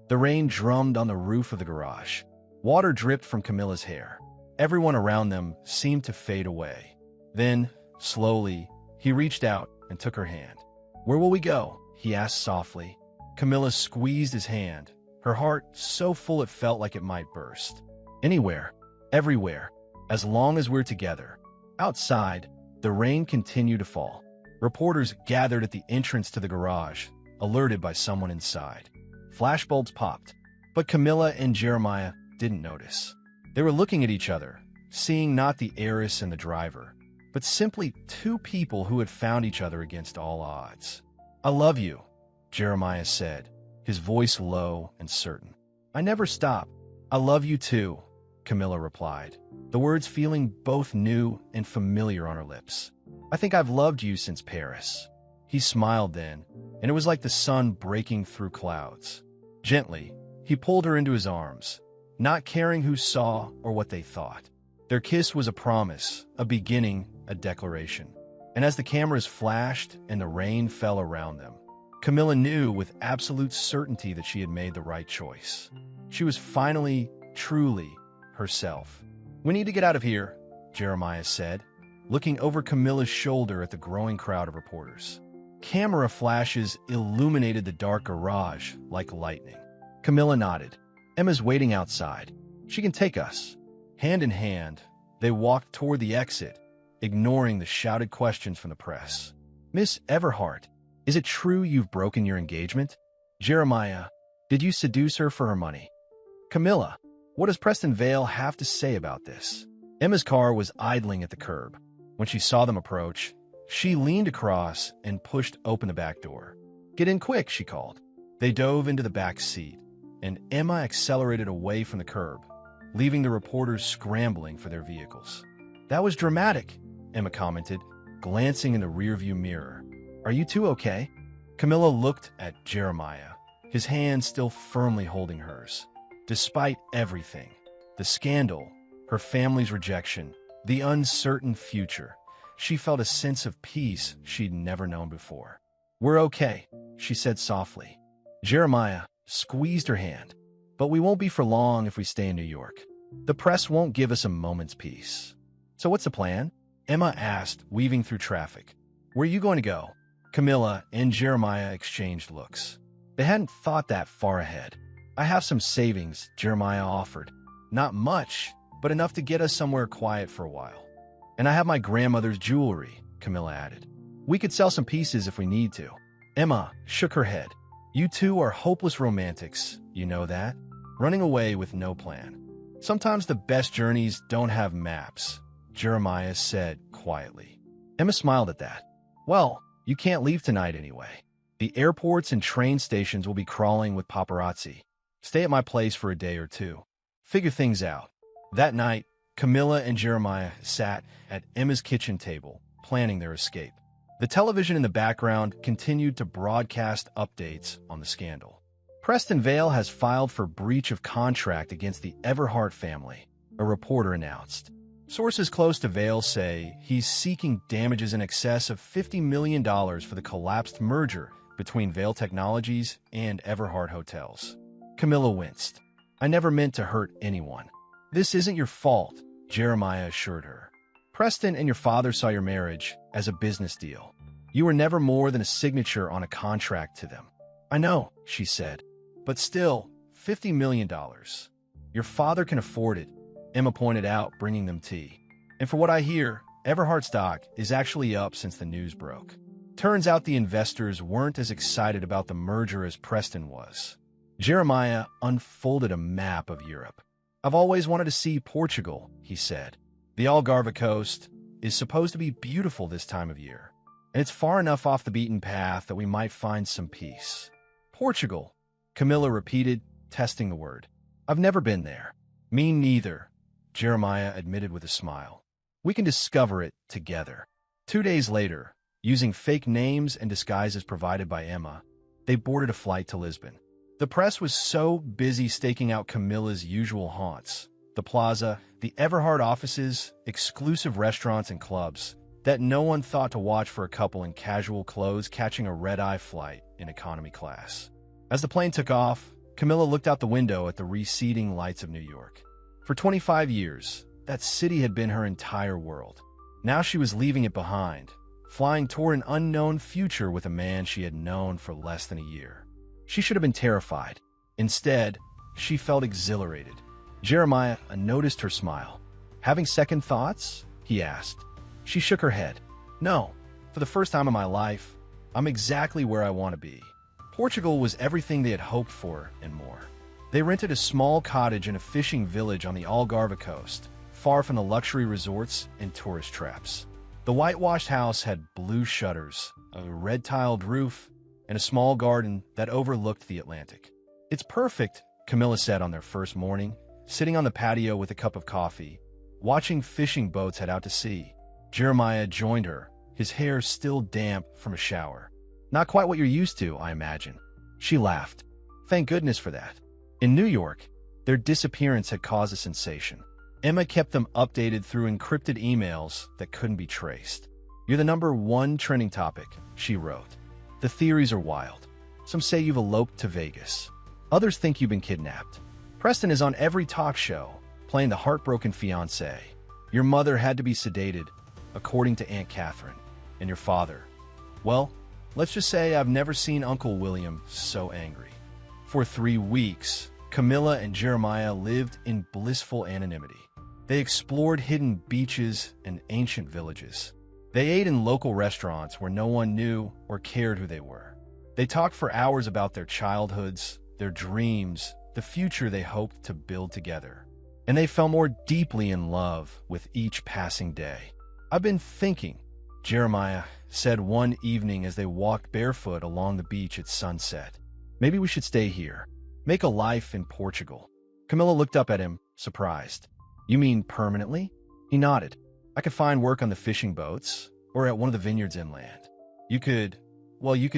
S1: The rain drummed on the roof of the garage. Water dripped from Camilla's hair. Everyone around them seemed to fade away. Then, slowly, he reached out and took her hand. Where will we go? He asked softly. Camilla squeezed his hand, her heart so full it felt like it might burst. Anywhere, everywhere, as long as we're together. Outside, the rain continued to fall. Reporters gathered at the entrance to the garage, alerted by someone inside. Flashbulbs popped, but Camilla and Jeremiah didn't notice. They were looking at each other, seeing not the heiress and the driver, but simply two people who had found each other against all odds. I love you, Jeremiah said, his voice low and certain. I never stop. I love you too, Camilla replied, the words feeling both new and familiar on her lips. I think I've loved you since Paris. He smiled then, and it was like the sun breaking through clouds. Gently, he pulled her into his arms, not caring who saw or what they thought. Their kiss was a promise, a beginning, a declaration. And as the cameras flashed and the rain fell around them, Camilla knew with absolute certainty that she had made the right choice. She was finally, truly, herself. "We need to get out of here," Jeremiah said, looking over Camilla's shoulder at the growing crowd of reporters. Camera flashes illuminated the dark garage like lightning. Camilla nodded. "Emma's waiting outside. She can take us." Hand in hand, they walked toward the exit, ignoring the shouted questions from the press. "Miss Everhart, is it true you've broken your engagement?" "Jeremiah, did you seduce her for her money?" "Camilla, what does Preston Vale have to say about this?" Emma's car was idling at the curb. When she saw them approach, she leaned across and pushed open the back door. "Get in quick," she called. They dove into the back seat, and Emma accelerated away from the curb, leaving the reporters scrambling for their vehicles. "That was dramatic," Emma commented, glancing in the rearview mirror. "Are you two okay?" Camilla looked at Jeremiah, his hand still firmly holding hers. Despite everything, the scandal, her family's rejection, the uncertain future, she felt a sense of peace she'd never known before. "We're okay," she said softly. Jeremiah squeezed her hand. "But we won't be for long if we stay in New York. The press won't give us a moment's peace." "So what's the plan?" Emma asked, weaving through traffic. "Where are you going to go?" Camilla and Jeremiah exchanged looks. They hadn't thought that far ahead. "I have some savings," Jeremiah offered. "Not much, but enough to get us somewhere quiet for a while. And I have my grandmother's jewelry," Camilla added. "We could sell some pieces if we need to." Emma shook her head. "You two are hopeless romantics, you know that? Running away with no plan. Sometimes the best journeys don't have maps," Jeremiah said quietly. Emma smiled at that. "Well, you can't leave tonight anyway. The airports and train stations will be crawling with paparazzi. Stay at my place for a day or two. Figure things out." That night, Camilla and Jeremiah sat at Emma's kitchen table, planning their escape. The television in the background continued to broadcast updates on the scandal. "Preston Vale has filed for breach of contract against the Everhart family," a reporter announced. Sources close to Vale say he's seeking damages in excess of $50 million for the collapsed merger between Vale Technologies and Everhart Hotels. Camilla winced. "I never meant to hurt anyone." "This isn't your fault," Jeremiah assured her. "Preston and your father saw your marriage as a business deal. You were never more than a signature on a contract to them." "I know," she said. "But still, $50 million. Your father can afford it," Emma pointed out, bringing them tea. "And for what I hear, Everhart stock is actually up since the news broke. Turns out the investors weren't as excited about the merger as Preston was." Jeremiah unfolded a map of Europe. "I've always wanted to see Portugal," he said. "The Algarve coast is supposed to be beautiful this time of year, and it's far enough off the beaten path that we might find some peace." "Portugal," Camilla repeated, testing the word. "I've never been there." "Me neither," Jeremiah admitted with a smile. "We can discover it together." 2 days later, using fake names and disguises provided by Emma, they boarded a flight to Lisbon. The press was so busy staking out Camilla's usual haunts, the plaza, the Everhart offices, exclusive restaurants and clubs, that no one thought to watch for a couple in casual clothes catching a red-eye flight in economy class. As the plane took off, Camilla looked out the window at the receding lights of New York. For 25 years, that city had been her entire world. Now she was leaving it behind, flying toward an unknown future with a man she had known for less than a year. She should have been terrified. Instead, she felt exhilarated. Jeremiah noticed her smile. "Having second thoughts?" he asked. She shook her head. "No, for the first time in my life, I'm exactly where I want to be." Portugal was everything they had hoped for and more. They rented a small cottage in a fishing village on the Algarve coast, far from the luxury resorts and tourist traps. The whitewashed house had blue shutters, a red-tiled roof, and a small garden that overlooked the Atlantic. "It's perfect," Camilla said on their first morning, sitting on the patio with a cup of coffee, watching fishing boats head out to sea. Jeremiah joined her, his hair still damp from a shower. "Not quite what you're used to, I imagine." She laughed. "Thank goodness for that." In New York, their disappearance had caused a sensation. Emma kept them updated through encrypted emails that couldn't be traced. "You're the #1 trending topic," she wrote. "The theories are wild. Some say you've eloped to Vegas. Others think you've been kidnapped. Preston is on every talk show, playing the heartbroken fiancé. Your mother had to be sedated, according to Aunt Catherine. And your father, well, let's just say I've never seen Uncle William so angry. For 3 weeks, Camilla and Jeremiah lived in blissful anonymity. They explored hidden beaches and ancient villages. They ate in local restaurants where no one knew or cared who they were. They talked for hours about their childhoods, their dreams, the future they hoped to build together. And they fell more deeply in love with each passing day. I've been thinking, Jeremiah said one evening as they walked barefoot along the beach at sunset. Maybe we should stay here, make a life in Portugal. Camilla looked up at him, surprised. You mean permanently? He nodded. I could find work on the fishing boats or at one of the vineyards inland. You could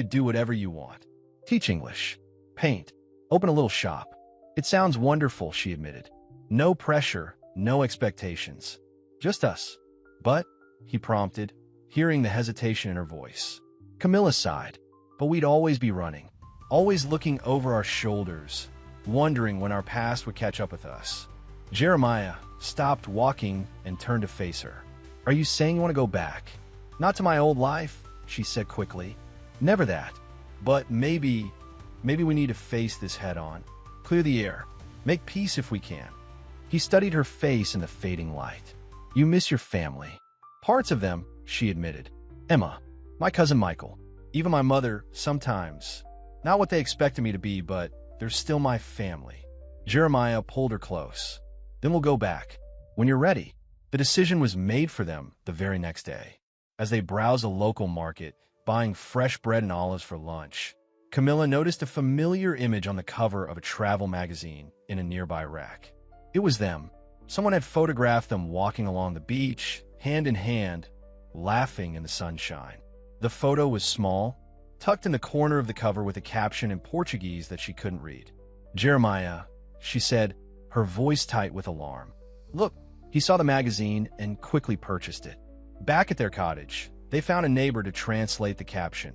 S1: do whatever you want. Teach English, paint, open a little shop. It sounds wonderful, she admitted. No pressure, no expectations. Just us. But, he prompted, hearing the hesitation in her voice. Camilla sighed. But we'd always be running, always looking over our shoulders, wondering when our past would catch up with us. Jeremiah stopped walking and turned to face her. Are you saying you want to go back? Not to my old life, she said quickly. Never that. But maybe we need to face this head on. Clear the air. Make peace if we can. He studied her face in the fading light. You miss your family. Parts of them, she admitted. Emma, my cousin Michael, even my mother, sometimes. Not what they expected me to be, but they're still my family. Jeremiah pulled her close. Then we'll go back. When you're ready. The decision was made for them the very next day. As they browsed a local market, buying fresh bread and olives for lunch, Camilla noticed a familiar image on the cover of a travel magazine in a nearby rack. It was them. Someone had photographed them walking along the beach, hand in hand, laughing in the sunshine. The photo was small, tucked in the corner of the cover with a caption in Portuguese that she couldn't read. Jeremiah, she said, her voice tight with alarm. Look, he saw the magazine and quickly purchased it. Back at their cottage, they found a neighbor to translate the caption.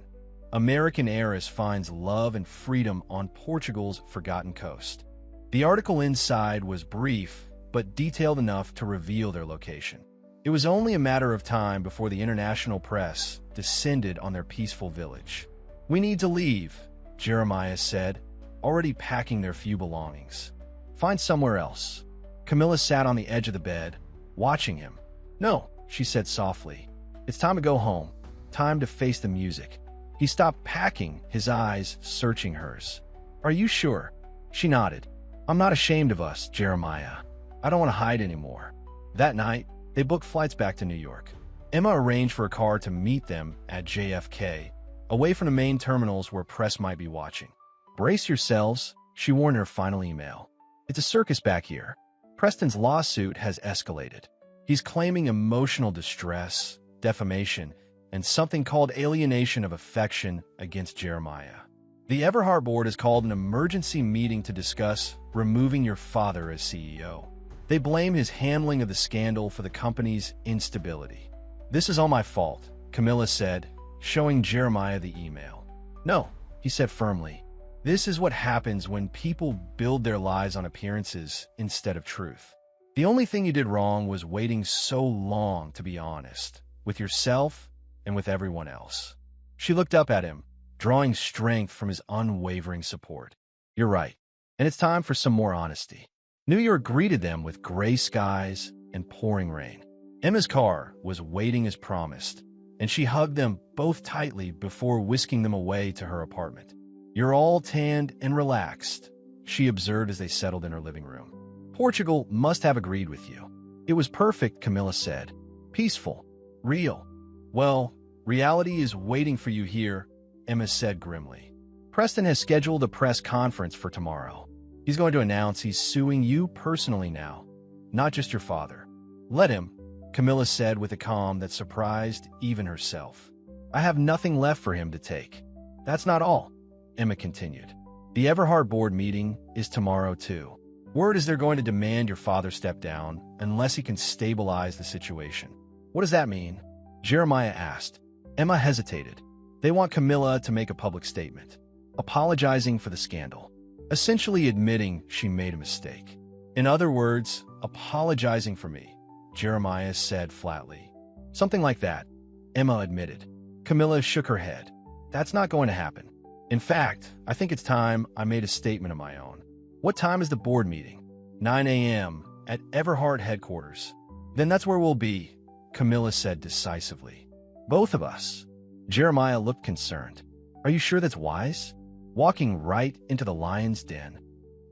S1: American Heiress finds love and freedom on Portugal's forgotten coast. The article inside was brief, but detailed enough to reveal their location. It was only a matter of time before the international press descended on their peaceful village. We need to leave, Jeremiah said, already packing their few belongings. Find somewhere else. Camilla sat on the edge of the bed, watching him. No, she said softly. It's time to go home. Time to face the music. He stopped packing, his eyes searching hers. Are you sure? She nodded. I'm not ashamed of us, Jeremiah. I don't want to hide anymore. That night, they booked flights back to New York. Emma arranged for a car to meet them at JFK, away from the main terminals where press might be watching. Brace yourselves, she warned her final email. It's a circus back here. Preston's lawsuit has escalated. He's claiming emotional distress, defamation, and something called alienation of affection against Jeremiah. The Everhart board has called an emergency meeting to discuss removing your father as CEO. They blame his handling of the scandal for the company's instability. This is all my fault, Camilla said, showing Jeremiah the email. No, he said firmly. This is what happens when people build their lives on appearances instead of truth. The only thing you did wrong was waiting so long to be honest, with yourself and with everyone else. She looked up at him, drawing strength from his unwavering support. You're right, and it's time for some more honesty. New York greeted them with gray skies and pouring rain. Emma's car was waiting as promised, and she hugged them both tightly before whisking them away to her apartment. You're all tanned and relaxed, she observed as they settled in her living room. Portugal must have agreed with you. It was perfect, Camilla said. Peaceful. Real. Well, reality is waiting for you here, Emma said grimly. Preston has scheduled a press conference for tomorrow. He's going to announce he's suing you personally now, not just your father. Let him, Camilla said with a calm that surprised even herself. I have nothing left for him to take. That's not all, Emma continued. The Everhart board meeting is tomorrow too. Word is they're going to demand your father step down unless he can stabilize the situation. What does that mean? Jeremiah asked. Emma hesitated. They want Camilla to make a public statement. apologizing for the scandal, essentially admitting she made a mistake. In other words, apologizing for me, Jeremiah said flatly. Something like that, Emma admitted. Camilla shook her head. That's not going to happen. In fact, I think it's time I made a statement of my own. What time is the board meeting? 9 a.m. at Everhart headquarters. Then that's where we'll be, Camilla said decisively. Both of us. Jeremiah looked concerned. Are you sure that's wise? Walking right into the lion's den.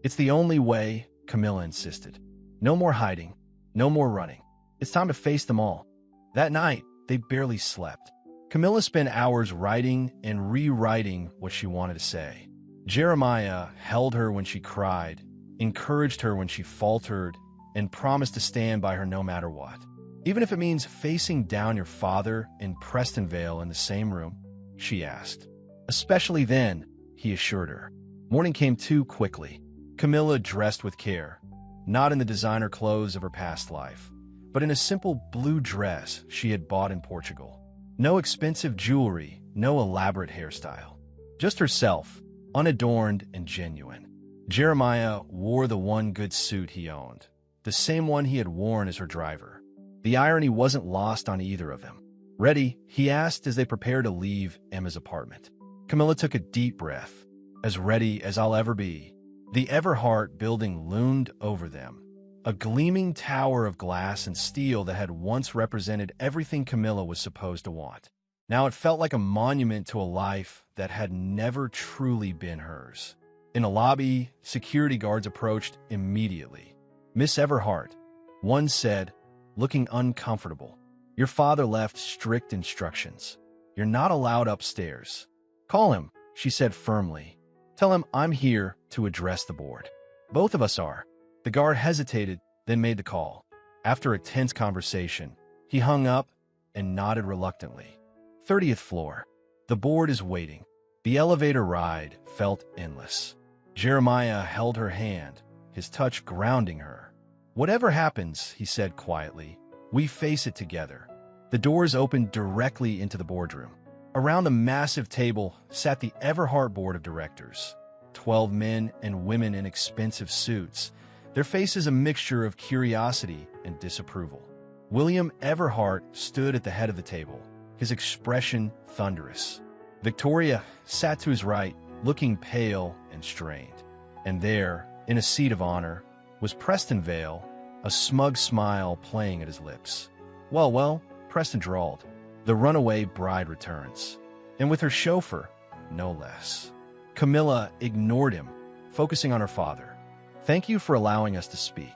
S1: It's the only way, Camilla insisted. No more hiding. No more running. It's time to face them all. That night, they barely slept. Camilla spent hours writing and rewriting what she wanted to say. Jeremiah held her when she cried, encouraged her when she faltered, and promised to stand by her no matter what. Even if it means facing down your father in Prestonvale in the same room, she asked. Especially then, he assured her. Morning came too quickly. Camilla dressed with care, not in the designer clothes of her past life, but in a simple blue dress she had bought in Portugal. No expensive jewelry, no elaborate hairstyle. Just herself, unadorned and genuine. Jeremiah wore the one good suit he owned, the same one he had worn as her driver. The irony wasn't lost on either of them. Ready? He asked as they prepared to leave Emma's apartment. Camilla took a deep breath. As ready as I'll ever be. The Everhart building loomed over them, a gleaming tower of glass and steel that had once represented everything Camilla was supposed to want. Now it felt like a monument to a life that had never truly been hers. In the lobby, security guards approached immediately. Miss Everhart, one said, looking uncomfortable. Your father left strict instructions. You're not allowed upstairs. Call him, she said firmly. Tell him I'm here to address the board. Both of us are. The guard hesitated, then made the call. After a tense conversation, he hung up and nodded reluctantly. 30th floor. The board is waiting. The elevator ride felt endless. Jeremiah held her hand, his touch grounding her. Whatever happens, he said quietly, we face it together. The doors opened directly into the boardroom. Around the massive table sat the Everhart board of directors. 12 men and women in expensive suits, their faces a mixture of curiosity and disapproval. William Everhart stood at the head of the table, his expression thunderous. Victoria sat to his right, looking pale and strained. And there, in a seat of honor, was Prestonvale, a smug smile playing at his lips. Well, Preston drawled. The runaway bride returns. And with her chauffeur, no less. Camilla ignored him, focusing on her father. Thank you for allowing us to speak.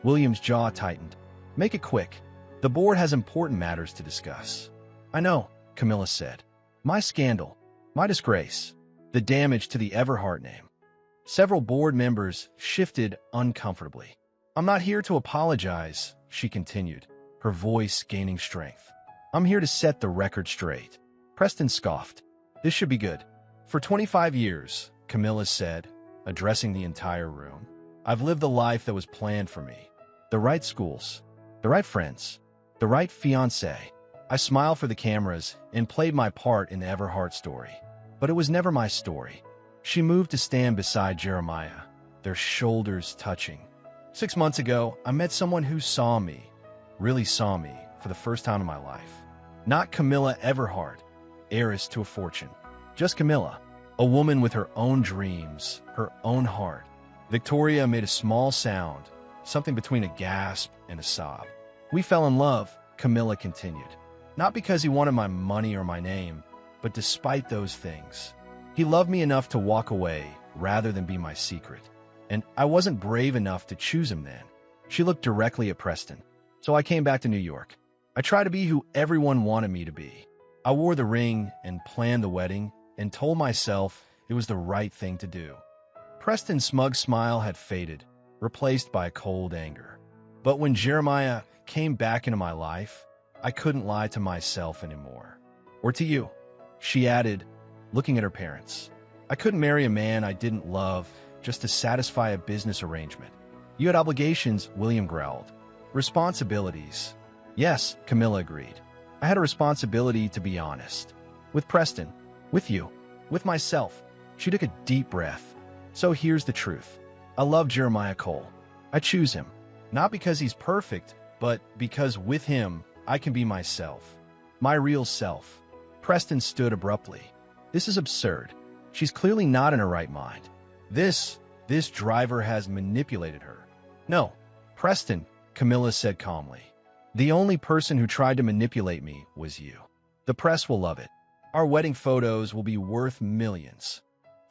S1: William's jaw tightened. Make it quick. The board has important matters to discuss. I know, Camilla said. My scandal, my disgrace, the damage to the Everhart name. Several board members shifted uncomfortably. I'm not here to apologize, she continued, her voice gaining strength. I'm here to set the record straight. Preston scoffed. This should be good. For 25 years, Camilla said, addressing the entire room, I've lived the life that was planned for me. The right schools, the right friends, the right fiancé. I smiled for the cameras and played my part in the Everhart story. But it was never my story. She moved to stand beside Jeremiah, their shoulders touching. 6 months ago, I met someone who saw me, really saw me, for the first time in my life. Not Camilla Everhart, heiress to a fortune. Just Camilla, a woman with her own dreams, her own heart. Victoria made a small sound, something between a gasp and a sob. We fell in love, Camilla continued. Not because he wanted my money or my name, but despite those things. He loved me enough to walk away rather than be my secret. And I wasn't brave enough to choose him then. She looked directly at Preston. So I came back to New York. I tried to be who everyone wanted me to be. I wore the ring and planned the wedding and told myself it was the right thing to do. Preston's smug smile had faded, replaced by cold anger. But when Jeremiah came back into my life, I couldn't lie to myself anymore. Or to you, she added, looking at her parents. I couldn't marry a man I didn't love just to satisfy a business arrangement. You had obligations, William growled. Responsibilities. Yes, Camilla agreed. I had a responsibility to be honest. With Preston, with you, with myself. She took a deep breath. So here's the truth. I love Jeremiah Cole. I choose him. Not because he's perfect, but because with him, I can be myself. My real self. Preston stood abruptly. This is absurd. She's clearly not in her right mind. This driver has manipulated her. No, Preston, Camilla said calmly. The only person who tried to manipulate me was you. The press will love it. Our wedding photos will be worth millions.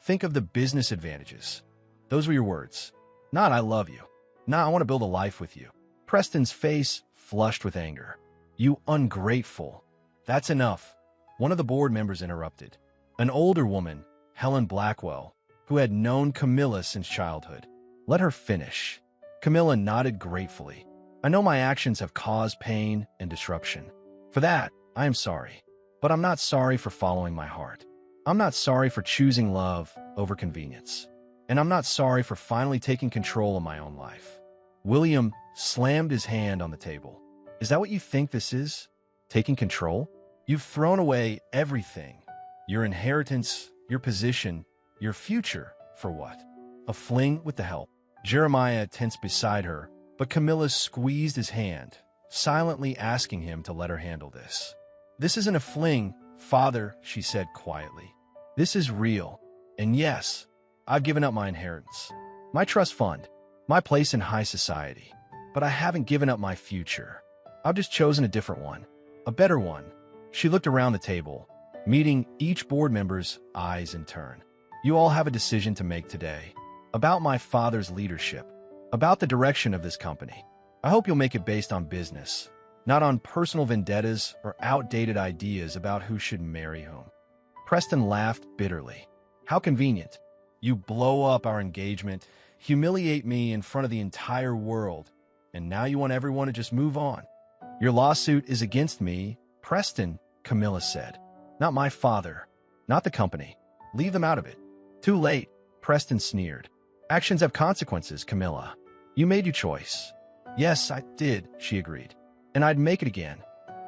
S1: Think of the business advantages. Those were your words. Not I love you. Not I want to build a life with you. Preston's face flushed with anger. You ungrateful. That's enough. One of the board members interrupted. An older woman, Helen Blackwell, who had known Camilla since childhood. Let her finish. Camilla nodded gratefully. I know my actions have caused pain and disruption. For that, I am sorry. But I'm not sorry for following my heart. I'm not sorry for choosing love over convenience. And I'm not sorry for finally taking control of my own life. William slammed his hand on the table. Is that what you think this is? Taking control? You've thrown away everything. Your inheritance, your position, your future. For what? A fling with the help. Jeremiah tensed beside her, but Camilla squeezed his hand, silently asking him to let her handle this. This isn't a fling, Father, she said quietly. This is real. And yes, I've given up my inheritance, my trust fund, my place in high society. But I haven't given up my future. I've just chosen a different one, a better one. She looked around the table, meeting each board member's eyes in turn. You all have a decision to make today about my father's leadership, about the direction of this company. I hope you'll make it based on business, not on personal vendettas or outdated ideas about who should marry whom. Preston laughed bitterly. How convenient. You blow up our engagement, humiliate me in front of the entire world, and now you want everyone to just move on. Your lawsuit is against me, Preston, Camilla said. Not my father, not the company. Leave them out of it. Too late, Preston sneered. Actions have consequences, Camilla. You made your choice. Yes, I did, she agreed. And I'd make it again.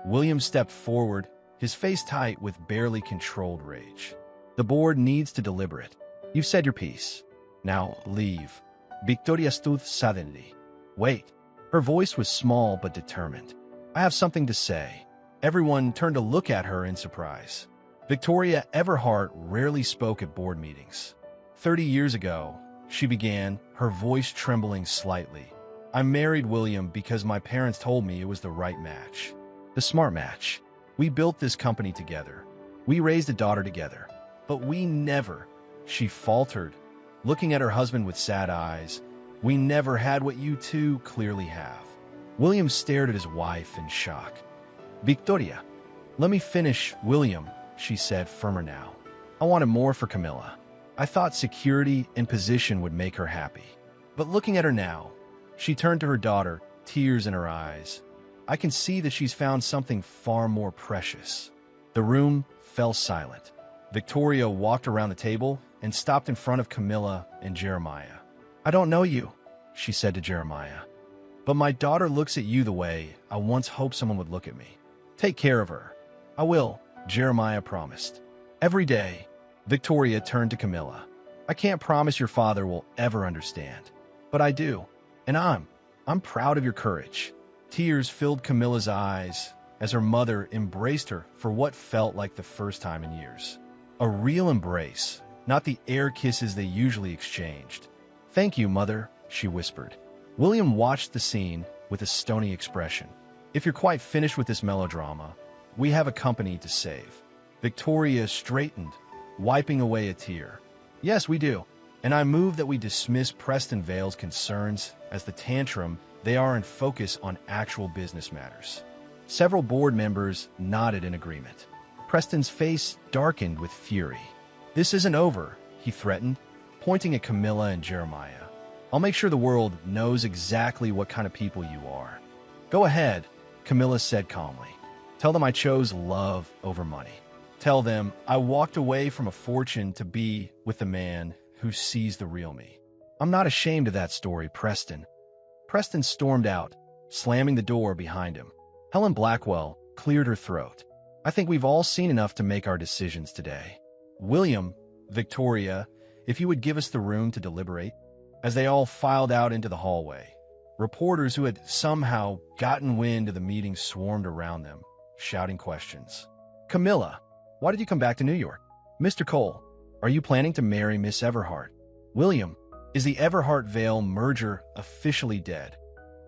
S1: William stepped forward, his face tight with barely controlled rage. The board needs to deliberate. You've said your piece. Now leave. Victoria stood suddenly. Wait. Her voice was small but determined. I have something to say. Everyone turned to look at her in surprise. Victoria Everhart rarely spoke at board meetings. 30 years ago, she began, her voice trembling slightly. I married William because my parents told me it was the right match. The smart match. We built this company together. We raised a daughter together. But we never, she faltered, looking at her husband with sad eyes, we never had what you two clearly have. William stared at his wife in shock. Victoria, let me finish, William, she said, firmer now. I wanted more for Camilla. I thought security and position would make her happy. But looking at her now, she turned to her daughter, tears in her eyes. I can see that she's found something far more precious. The room fell silent. Victoria walked around the table and stopped in front of Camilla and Jeremiah. I don't know you, she said to Jeremiah. But my daughter looks at you the way I once hoped someone would look at me. Take care of her. I will, Jeremiah promised. Every day, Victoria turned to Camilla. I can't promise your father will ever understand, but I do. And I'm proud of your courage. Tears filled Camilla's eyes as her mother embraced her for what felt like the first time in years. A real embrace, not the air kisses they usually exchanged. Thank you, Mother, she whispered. William watched the scene with a stony expression. If you're quite finished with this melodrama, we have a company to save. Victoria straightened, wiping away a tear. Yes, we do. And I move that we dismiss Preston Vale's concerns as the tantrum they are and focus on actual business matters. Several board members nodded in agreement. Preston's face darkened with fury. This isn't over, he threatened, pointing at Camilla and Jeremiah. I'll make sure the world knows exactly what kind of people you are. Go ahead, Camilla said calmly. Tell them I chose love over money. Tell them I walked away from a fortune to be with the man who sees the real me. I'm not ashamed of that story, Preston. Preston stormed out, slamming the door behind him. Helen Blackwell cleared her throat. I think we've all seen enough to make our decisions today. William, Victoria, if you would give us the room to deliberate. As they all filed out into the hallway, reporters who had somehow gotten wind of the meeting swarmed around them, shouting questions. Camilla, why did you come back to New York? Mr. Cole, are you planning to marry Miss Everhart? William, is the Everhart-Vale merger officially dead?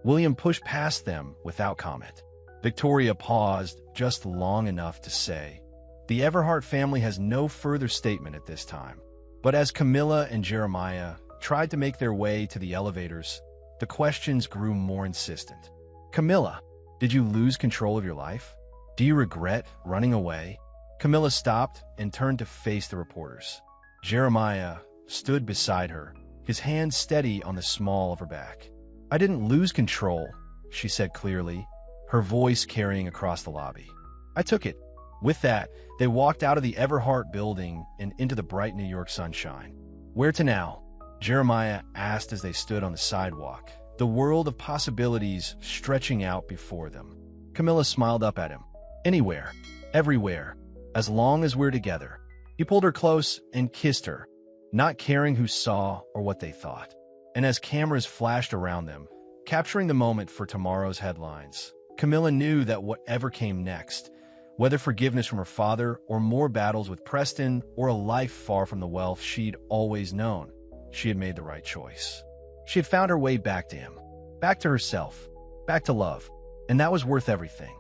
S1: William pushed past them without comment. Victoria paused just long enough to say, the Everhart family has no further statement at this time. But as Camilla and Jeremiah tried to make their way to the elevators, the questions grew more insistent. Camilla, did you lose control of your life? Do you regret running away? Camilla stopped and turned to face the reporters. Jeremiah stood beside her, his hand steady on the small of her back. I didn't lose control, she said clearly, her voice carrying across the lobby. I took it. With that, they walked out of the Everhart building and into the bright New York sunshine. Where to now? Jeremiah asked as they stood on the sidewalk, the world of possibilities stretching out before them. Camilla smiled up at him. Anywhere, everywhere, as long as we're together. He pulled her close and kissed her, not caring who saw or what they thought. And as cameras flashed around them, capturing the moment for tomorrow's headlines, Camilla knew that whatever came next, whether forgiveness from her father or more battles with Preston or a life far from the wealth she'd always known, she had made the right choice. She had found her way back to him, back to herself, back to love, and that was worth everything.